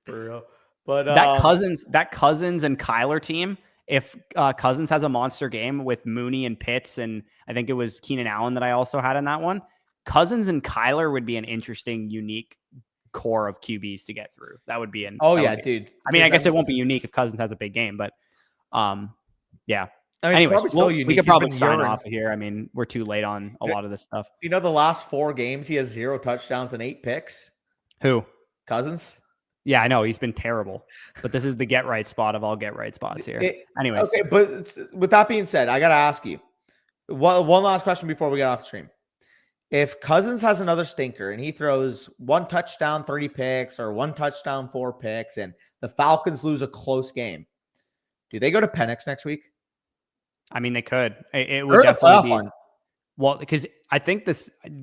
For real. But that Cousins and Kyler team, if Cousins has a monster game with Mooney and Pitts, and I think it was Keenan Allen that I also had in that one, Cousins and Kyler would be an interesting, unique core of QBs to get through. That would be dude. I mean, I guess it won't be unique if Cousins has a big game, but yeah. I mean, anyways, we could probably sign off of here. I mean, we're too late on a lot of this stuff. You know, the last 4 games, he has 0 touchdowns and 8 picks. Who? Cousins. Yeah, I know. He's been terrible. But this is the get right spot of all get right spots here. Anyways. Okay, but with that being said, I got to ask you one last question before we get off the stream. If Cousins has another stinker and he throws 1 touchdown, 30 picks, or 1 touchdown, 4 picks, and the Falcons lose a close game, do they go to Penix next week? I mean, they could. It would definitely be fun. Well, because I think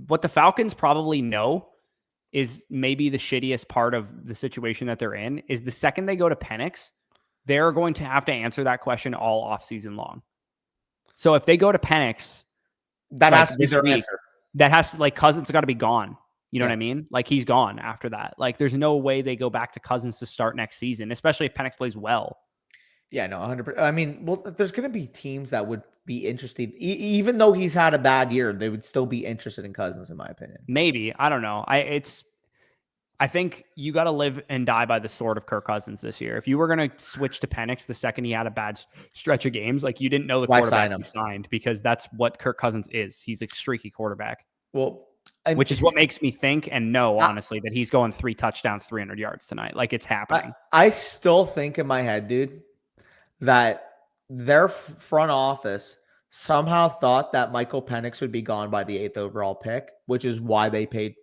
what the Falcons probably know is maybe the shittiest part of the situation that they're in is the second they go to Penix, they're going to have to answer that question all offseason long. So if they go to Penix, that has to be their answer. That has to, Cousins got to be gone. You know what I mean? He's gone after that. There's no way they go back to Cousins to start next season, especially if Penix plays well. Yeah, no, 100%. I mean, well, there's going to be teams that would be interested. Even though he's had a bad year, they would still be interested in Cousins, in my opinion. Maybe. I don't know. I think you got to live and die by the sword of Kirk Cousins this year. If you were going to switch to Penix the second he had a bad stretch of games, you didn't know the quarterback you signed, because that's what Kirk Cousins is. He's a streaky quarterback. Well, which is what makes me think and know, honestly, that he's going 3 touchdowns, 300 yards tonight. It's happening. I still think in my head, dude, that their front office somehow thought that Michael Penix would be gone by the 8th overall pick, which is why they paid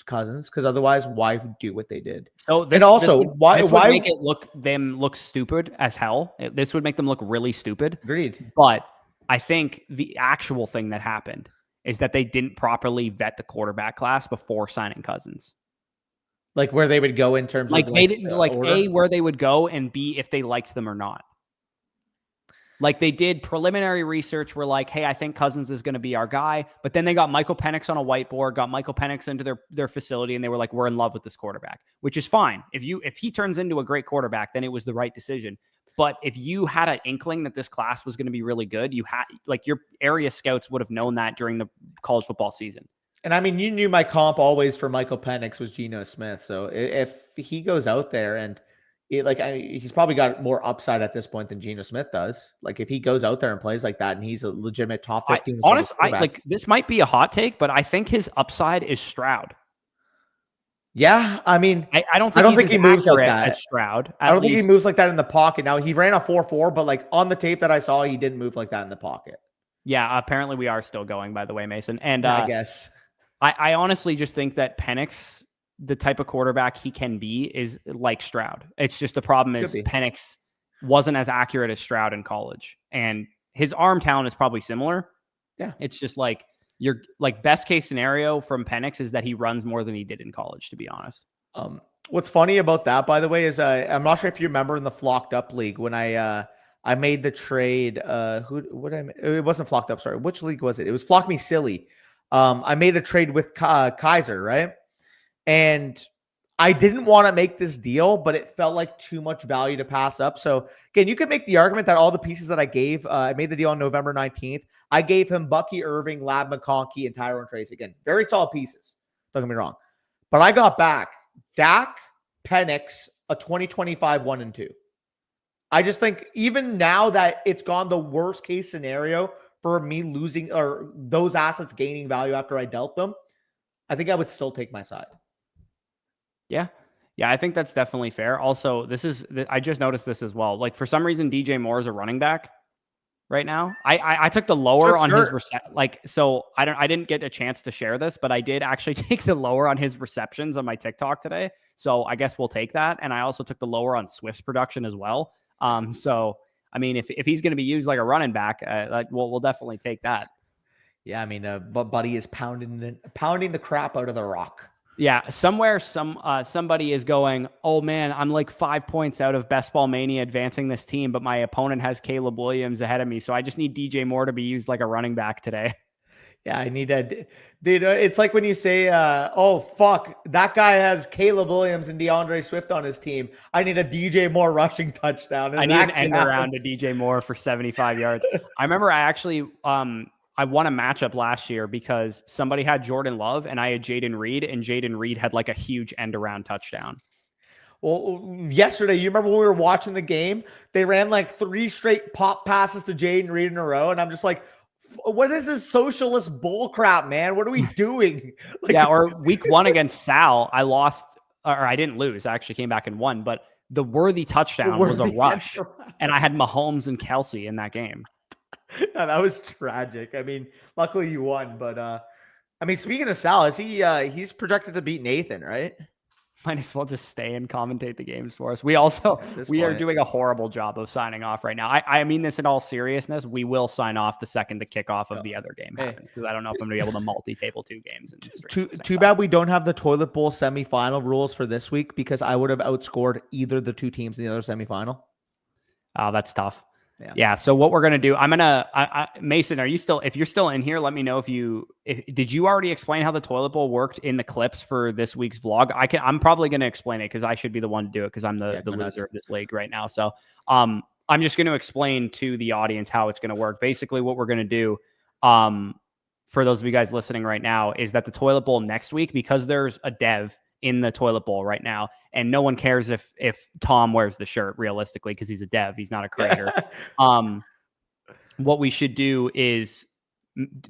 Cousins, because otherwise, why do what they did? So this, and also, why make it look stupid as hell? This would make them look really stupid. Agreed. But I think the actual thing that happened is that they didn't properly vet the quarterback class before signing Cousins. Where they would go in terms of they didn't A, where they would go, and B, if they liked them or not. They did preliminary research, were hey, I think Cousins is going to be our guy. But then they got Michael Penix on a whiteboard, got Michael Penix into their facility, and they were we're in love with this quarterback, which is fine. If he turns into a great quarterback, then it was the right decision. But if you had an inkling that this class was going to be really good, you had your area scouts would have known that during the college football season. And I mean, you knew my comp always for Michael Penix was Geno Smith. So if he goes out there and he's probably got more upside at this point than Geno Smith does. If he goes out there and plays like that, and he's a legitimate top 15. This might be a hot take, but I think his upside is Stroud. Yeah, I mean, I don't think he moves like that as Stroud. I don't think he moves like that in the pocket. Now he ran a 4.4, but on the tape that I saw, he didn't move like that in the pocket. Yeah, apparently we are still going, by the way, Mason. And I guess I honestly just think that Penix, the type of quarterback he can be, is like Stroud. It's just the problem is Penix wasn't as accurate as Stroud in college, and his arm talent is probably similar. Yeah, it's just your best case scenario from Penix is that he runs more than he did in college, to be honest. What's funny about that, by the way, is I'm not sure if you remember in the Flocked Up League when I I made the trade. It wasn't Flocked Up. Sorry. Which league was it? It was Flock Me Silly. I made a trade with Kaiser, right? And I didn't want to make this deal, but it felt like too much value to pass up. So again, you could make the argument that all the pieces that I gave, I made the deal on November 19th. I gave him Bucky Irving, Lab McConkey, and Tyrone Tracy. Again, very solid pieces. Don't get me wrong. But I got back Dak, Penix, a 2025 1 and 2. I just think even now that it's gone the worst case scenario for me losing or those assets gaining value after I dealt them, I think I would still take my side. Yeah. Yeah, I think that's definitely fair. Also, I just noticed this as well. Like for some reason, DJ Moore is a running back right now. I took the lower on his so I didn't get a chance to share this, but I did actually take the lower on his receptions on my TikTok today. So I guess we'll take that. And I also took the lower on Swift's production as well. So I mean, if he's going to be used like a running back, we'll definitely take that. Yeah, I mean, Buddy is pounding the crap out of the rock. Yeah, somewhere somebody is going, oh man, I'm like 5 points out of Best Ball Mania advancing this team, but my opponent has Caleb Williams ahead of me, so I just need DJ Moore to be used like a running back today. Yeah, I need that. Dude, it's like when you say, oh, fuck, that guy has Caleb Williams and DeAndre Swift on his team. I need a DJ Moore rushing touchdown. I need an end around to DJ Moore for 75 yards. I remember I actually I won a matchup last year because somebody had Jordan Love and I had Jaden Reed, and Jaden Reed had like a huge end around touchdown. Well, yesterday, you remember when we were watching the game, they ran like 3 straight pop passes to Jaden Reed in a row. And I'm just like, what is this socialist bull crap, man? What are we doing? Yeah. Or week 1 against Sal, I lost, or I didn't lose. I actually came back and won, but the worthy touchdown was a rush. And I had Mahomes and Kelsey in that game. No, that was tragic. I mean, luckily you won, but I mean, speaking of Sal, he's projected to beat Nathan, right? Might as well just stay and commentate the games for us. We are doing a horrible job of signing off right now. I mean this in all seriousness. We will sign off the second the kickoff of the other game happens, because I don't know if I'm going to be able to multi-table 2 games. Too bad we don't have the Toilet Bowl semifinal rules for this week, because I would have outscored either the 2 teams in the other semifinal. Oh, that's tough. Yeah. So what we're going to do, Mason, if you're still in here, let me know did you already explain how the Toilet Bowl worked in the clips for this week's vlog? I'm probably going to explain it because I should be the one to do it because I'm the loser of this league right now. So, I'm just going to explain to the audience how it's going to work. Basically what we're going to do, for those of you guys listening right now, is that the Toilet Bowl next week, because there's a dev in the Toilet Bowl right now, and no one cares if Tom wears the shirt realistically, because he's a dev, he's not a creator. What we should do is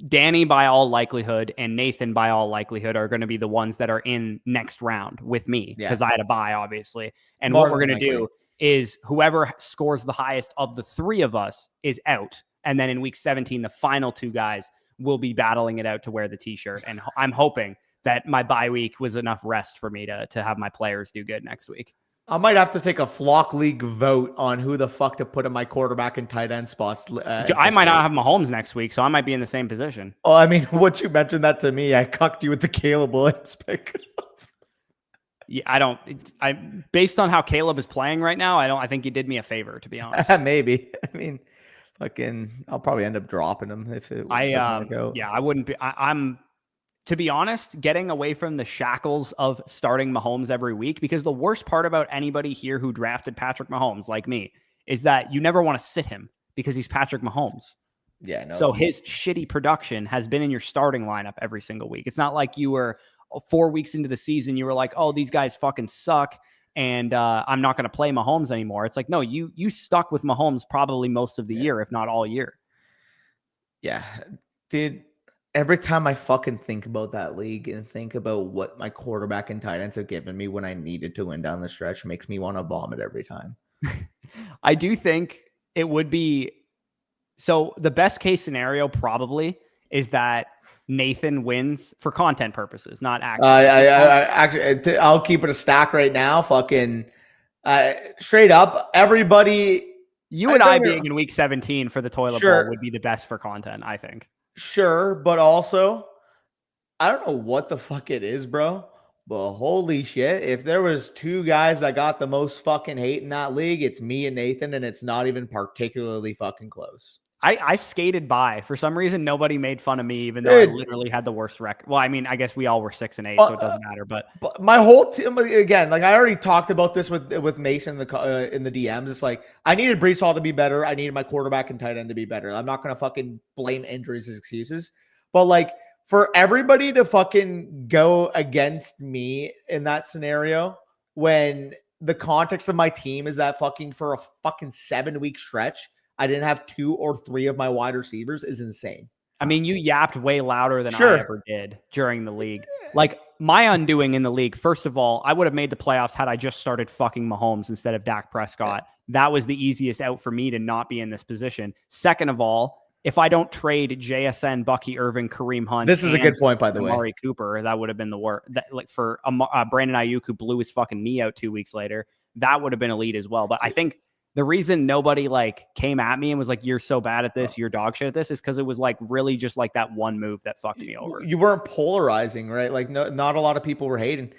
Danny by all likelihood and Nathan by all likelihood are going to be the ones that are in next round with me, because I had a bye obviously. And what we're going to do is whoever scores the highest of the 3 of us is out, and then in week 17 the final 2 guys will be battling it out to wear the t-shirt. And I'm hoping that my bye week was enough rest for me to have my players do good next week. I might have to take a flock league vote on who the fuck to put in my quarterback and tight end spots. I might not have Mahomes next week, so I might be in the same position. Oh, I mean, once you mentioned that to me, I cucked you with the Caleb Williams pick. Yeah, based on how Caleb is playing right now, I think you did me a favor, to be honest. Maybe. I mean, I'll probably end up dropping him if it doesn't work out. Yeah, I wouldn't be. I'm, to be honest, getting away from the shackles of starting Mahomes every week, because the worst part about anybody here who drafted Patrick Mahomes, like me, is that you never want to sit him because he's Patrick Mahomes. Yeah, no. So his shitty production has been in your starting lineup every single week. It's not like you were 4 weeks into the season, you were like, oh, these guys fucking suck, and I'm not going to play Mahomes anymore. It's like, no, you stuck with Mahomes probably most of the year, if not all year. Yeah, dude. Every time I fucking think about that league and think about what my quarterback and tight ends have given me when I needed to win down the stretch, makes me want to vomit every time. I do think it would be, so the best case scenario probably is that Nathan wins for content purposes, not actually. I'll keep it a stack right now. Fucking straight up, everybody. You and I being in week 17 for the Toilet Bowl would be the best for content, I think. Sure, but also, I don't know what the fuck it is, bro. But holy shit, if there was two guys that got the most fucking hate in that league, it's me and Nathan, and it's not even particularly fucking close. I skated by. For some reason, nobody made fun of me, even though I literally had the worst record. Well, I mean, I guess we all were 6-8, so it doesn't matter. But my whole team, again, like I already talked about this with Mason in the DMs. It's like I needed Breece Hall to be better. I needed my quarterback and tight end to be better. I'm not gonna fucking blame injuries as excuses, but like for everybody to fucking go against me in that scenario when the context of my team is that fucking for a fucking 7-week stretch, I didn't have 2 or 3 of my wide receivers is insane. I mean, you yapped way louder than I ever did during the league. Like my undoing in the league, first of all, I would have made the playoffs had I just started fucking Mahomes instead of Dak Prescott. That was the easiest out for me to not be in this position. Second of all, if I don't trade JSN, Bucky Irving, Kareem Hunt, this is a good point, by the way, Amari Cooper, that would have been the worst. Like for Brandon Ayuk, who blew his fucking knee out 2 weeks later, that would have been elite as well. But I think the reason nobody like came at me and was like, "You're so bad at this, you're dog shit at this," is because it was like really just like that one move that fucked me over. You weren't polarizing, right? Like, not a lot of people were hating.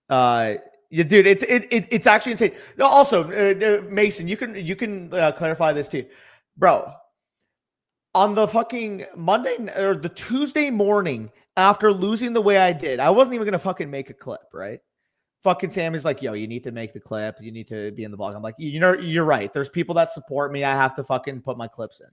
Yeah, dude, it's actually insane. Also, Mason, you can clarify this too, bro. On the fucking Monday or the Tuesday morning after losing the way I did, I wasn't even gonna fucking make a clip, right? Fucking Sammy's like, yo, you need to make the clip. You need to be in the vlog. I'm like, you're right. There's people that support me. I have to fucking put my clips in.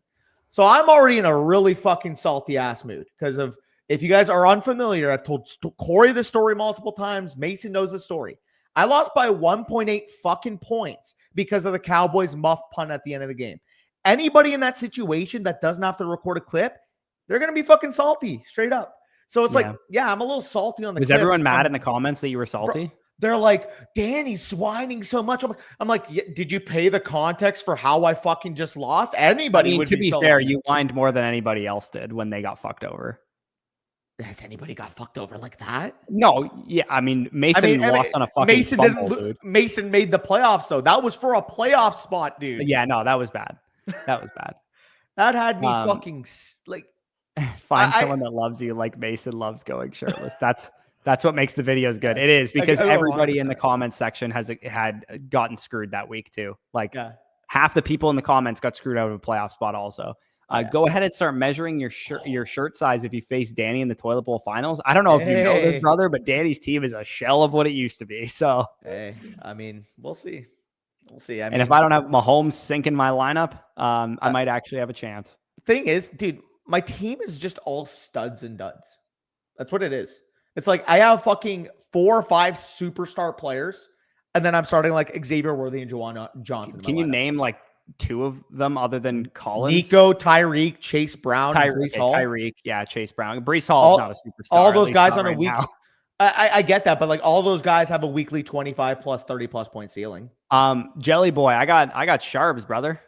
So I'm already in a really fucking salty ass mood because of, if you guys are unfamiliar, I've told Corey the story multiple times. Mason knows the story. I lost by 1.8 fucking points because of the Cowboys muff punt at the end of the game. Anybody in that situation that doesn't have to record a clip, they're going to be fucking salty straight up. So it's like, yeah, I'm a little salty on the clips. Was everyone mad in the comments that you were salty? They're like, Danny's whining so much. I'm like, yeah, did you pay the context for how I fucking just lost? Anybody would to be fair, you whined more than anybody else did when they got fucked over. Has anybody got fucked over like that? No, yeah. I mean, Mason lost on a fucking Mason fumble, didn't. dude. Mason made the playoffs though. That was for a playoff spot, dude. Yeah, no, that was bad. That was bad. That had me fucking like. Find someone that loves you like Mason loves going shirtless. That's what makes the videos good. It is because everybody in the comments section had gotten screwed that week too. Like half the people in the comments got screwed out of a playoff spot also. Go ahead and start measuring your shirt size if you face Danny in the toilet bowl finals. I don't know if you know this, brother, but Danny's team is a shell of what it used to be. So hey, I mean, we'll see. We'll see. I mean, and if I don't have Mahomes sinking my lineup, I might actually have a chance. Thing is, dude, my team is just all studs and duds. That's what it is. It's like I have fucking 4 or 5 superstar players, and then I'm starting like Xavier Worthy and Juwan Johnson. Can you name like 2 of them other than Collins? Nico, Tyreek, Chase Brown, Breece Hall. Tyreek, yeah, Chase Brown. Breece Hall is not a superstar. All those guys on a week. I get that, but like all those guys have a weekly 25 plus 30 plus point ceiling. Jelly Boy, I got Sharbs, brother.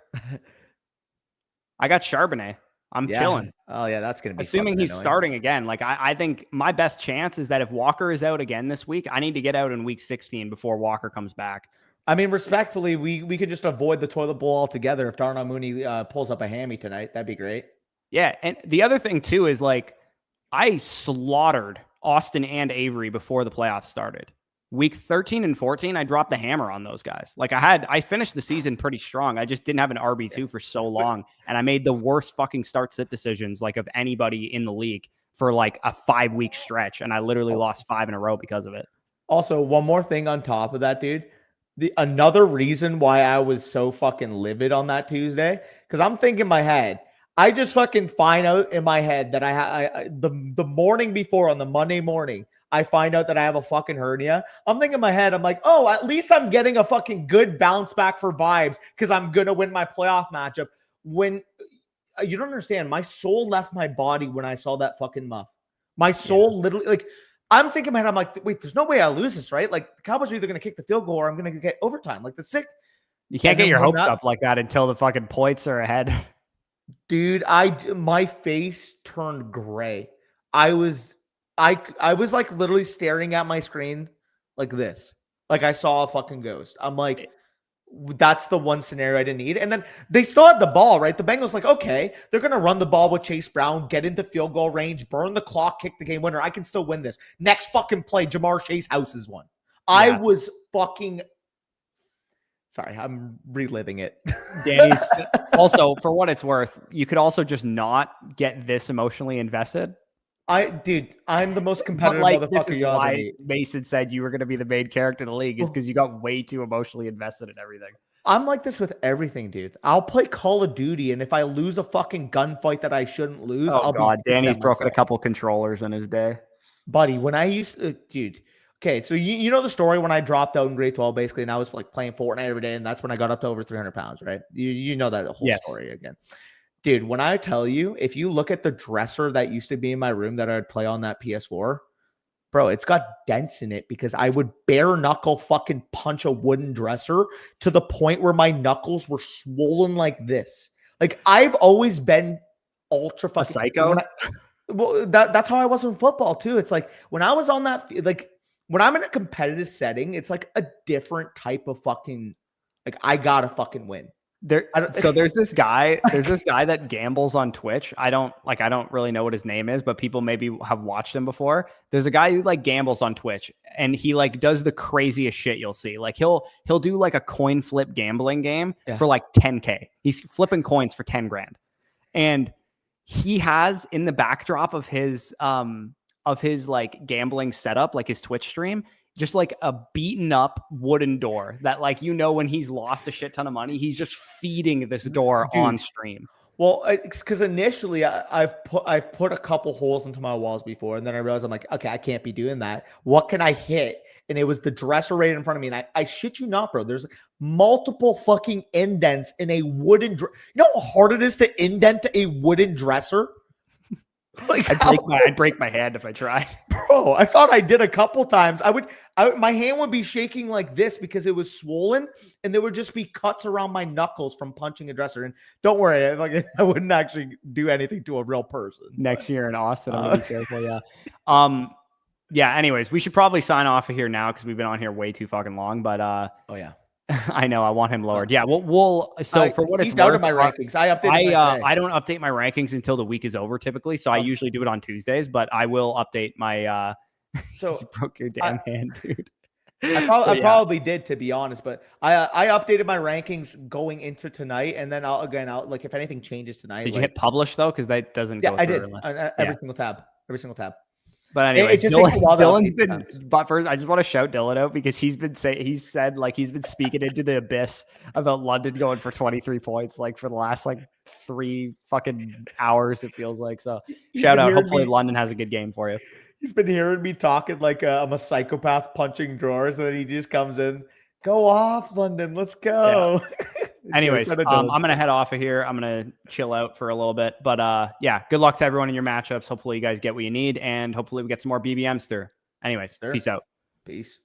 I got Charbonnet. I'm chilling. Oh yeah, that's gonna be assuming he's starting again. Like I think my best chance is that if Walker is out again this week, I need to get out in week 16 before Walker comes back. I mean, respectfully, we could just avoid the toilet bowl altogether if Darnell Mooney pulls up a hammy tonight. That'd be great. Yeah, and the other thing too is like I slaughtered Austin and Avery before the playoffs started. Week 13 and 14, I dropped the hammer on those guys. Like I finished the season pretty strong. I just didn't have an RB2 for so long. And I made the worst fucking start-sit decisions like of anybody in the league for like a 5-week stretch. And I literally lost 5 in a row because of it. Also, one more thing on top of that, dude. Another reason why I was so fucking livid on that Tuesday, because I'm thinking in my head, I just fucking find out in my head that the morning before on the Monday morning, I find out that I have a fucking hernia. I'm thinking in my head, I'm like, oh, at least I'm getting a fucking good bounce back for vibes because I'm going to win my playoff matchup. When you don't understand, my soul left my body when I saw that fucking muff. My soul literally, like, I'm thinking in my head, I'm like, wait, there's no way I lose this, right? Like, the Cowboys are either going to kick the field goal or I'm going to get overtime. Like, the sick. You can't get your hopes up like that until the fucking points are ahead. Dude, my face turned gray. I was like literally staring at my screen like this. Like I saw a fucking ghost. I'm like, That's the one scenario I didn't need. And then they still had the ball, right? The Bengals like, okay, they're going to run the ball with Chase Brown, get into field goal range, burn the clock, kick the game winner. I can still win this. Next fucking play, Ja'Marr Chase houses one. Yeah. I was fucking... Sorry, I'm reliving it. Danny's also, for what it's worth, you could also just not get this emotionally invested. Dude, I'm the most competitive motherfucker. This is why Mason said you were going to be the main character in the league, is because you got way too emotionally invested in everything. I'm like this with everything, dude. I'll play Call of Duty, and if I lose a fucking gunfight that I shouldn't lose, I'll be Danny's broken a couple controllers in his day. Buddy, when I used to, dude. Okay, so you know the story when I dropped out in grade 12, basically, and I was like playing Fortnite every day, and that's when I got up to over 300 pounds, right? You know that whole story again. Dude, when I tell you, if you look at the dresser that used to be in my room that I'd play on that PS4, bro, it's got dents in it because I would bare knuckle fucking punch a wooden dresser to the point where my knuckles were swollen like this. Like, I've always been ultra fucking... A psycho? Well, that's how I was in football, too. It's like, when I was on that... Like, when I'm in a competitive setting, it's like a different type of fucking... Like, I gotta fucking win. So there's this guy that gambles on Twitch. I don't really know what his name is, but people maybe have watched him before. There's a guy who like gambles on Twitch, and he like does the craziest shit you'll see. Like he'll do like a coin flip gambling game for like 10K. He's flipping coins for 10 grand. And he has in the backdrop of his like gambling setup, like his Twitch stream, just like a beaten up wooden door that, like, you know, when he's lost a shit ton of money, he's just feeding this door on stream. Well, it's because initially I've put a couple holes into my walls before, and then I realized I'm like, okay, I can't be doing that. What can I hit? And it was the dresser right in front of me. And I shit you not, bro. There's multiple fucking indents in a wooden. You know how hard it is to indent a wooden dresser? Like I'd break my hand if I tried. Bro, I thought I did a couple times. My hand would be shaking like this because it was swollen, and there would just be cuts around my knuckles from punching a dresser. And don't worry, like I wouldn't actually do anything to a real person. Next year in Austin, I'm gonna be careful. Yeah. Yeah. Anyways, we should probably sign off of here now because we've been on here way too fucking long. But oh yeah. I know. I want him lowered. Yeah. We'll so for what he's down to my rankings. I don't update my rankings until the week is over typically. So I usually do it on Tuesdays, but I will update my so you broke your damn hand, dude. I probably did, to be honest, but I updated my rankings going into tonight, and then I'll like if anything changes tonight. Did you hit publish though? Because that doesn't go through. I did. Every single tab. But anyway, Dylan's been. But first, I just want to shout Dylan out because he's been he's been speaking into the abyss about London going for 23 points like for the last like 3 fucking hours. It feels like so. Shout out. Hopefully, London has a good game for you. He's been hearing me talking like I'm a psychopath punching drawers, and then he just comes in. Go off, London. Let's go. Yeah. Anyways, I'm going to head off of here. I'm going to chill out for a little bit. But yeah, good luck to everyone in your matchups. Hopefully you guys get what you need, and hopefully we get some more BBMs through. Anyways, Peace out. Peace.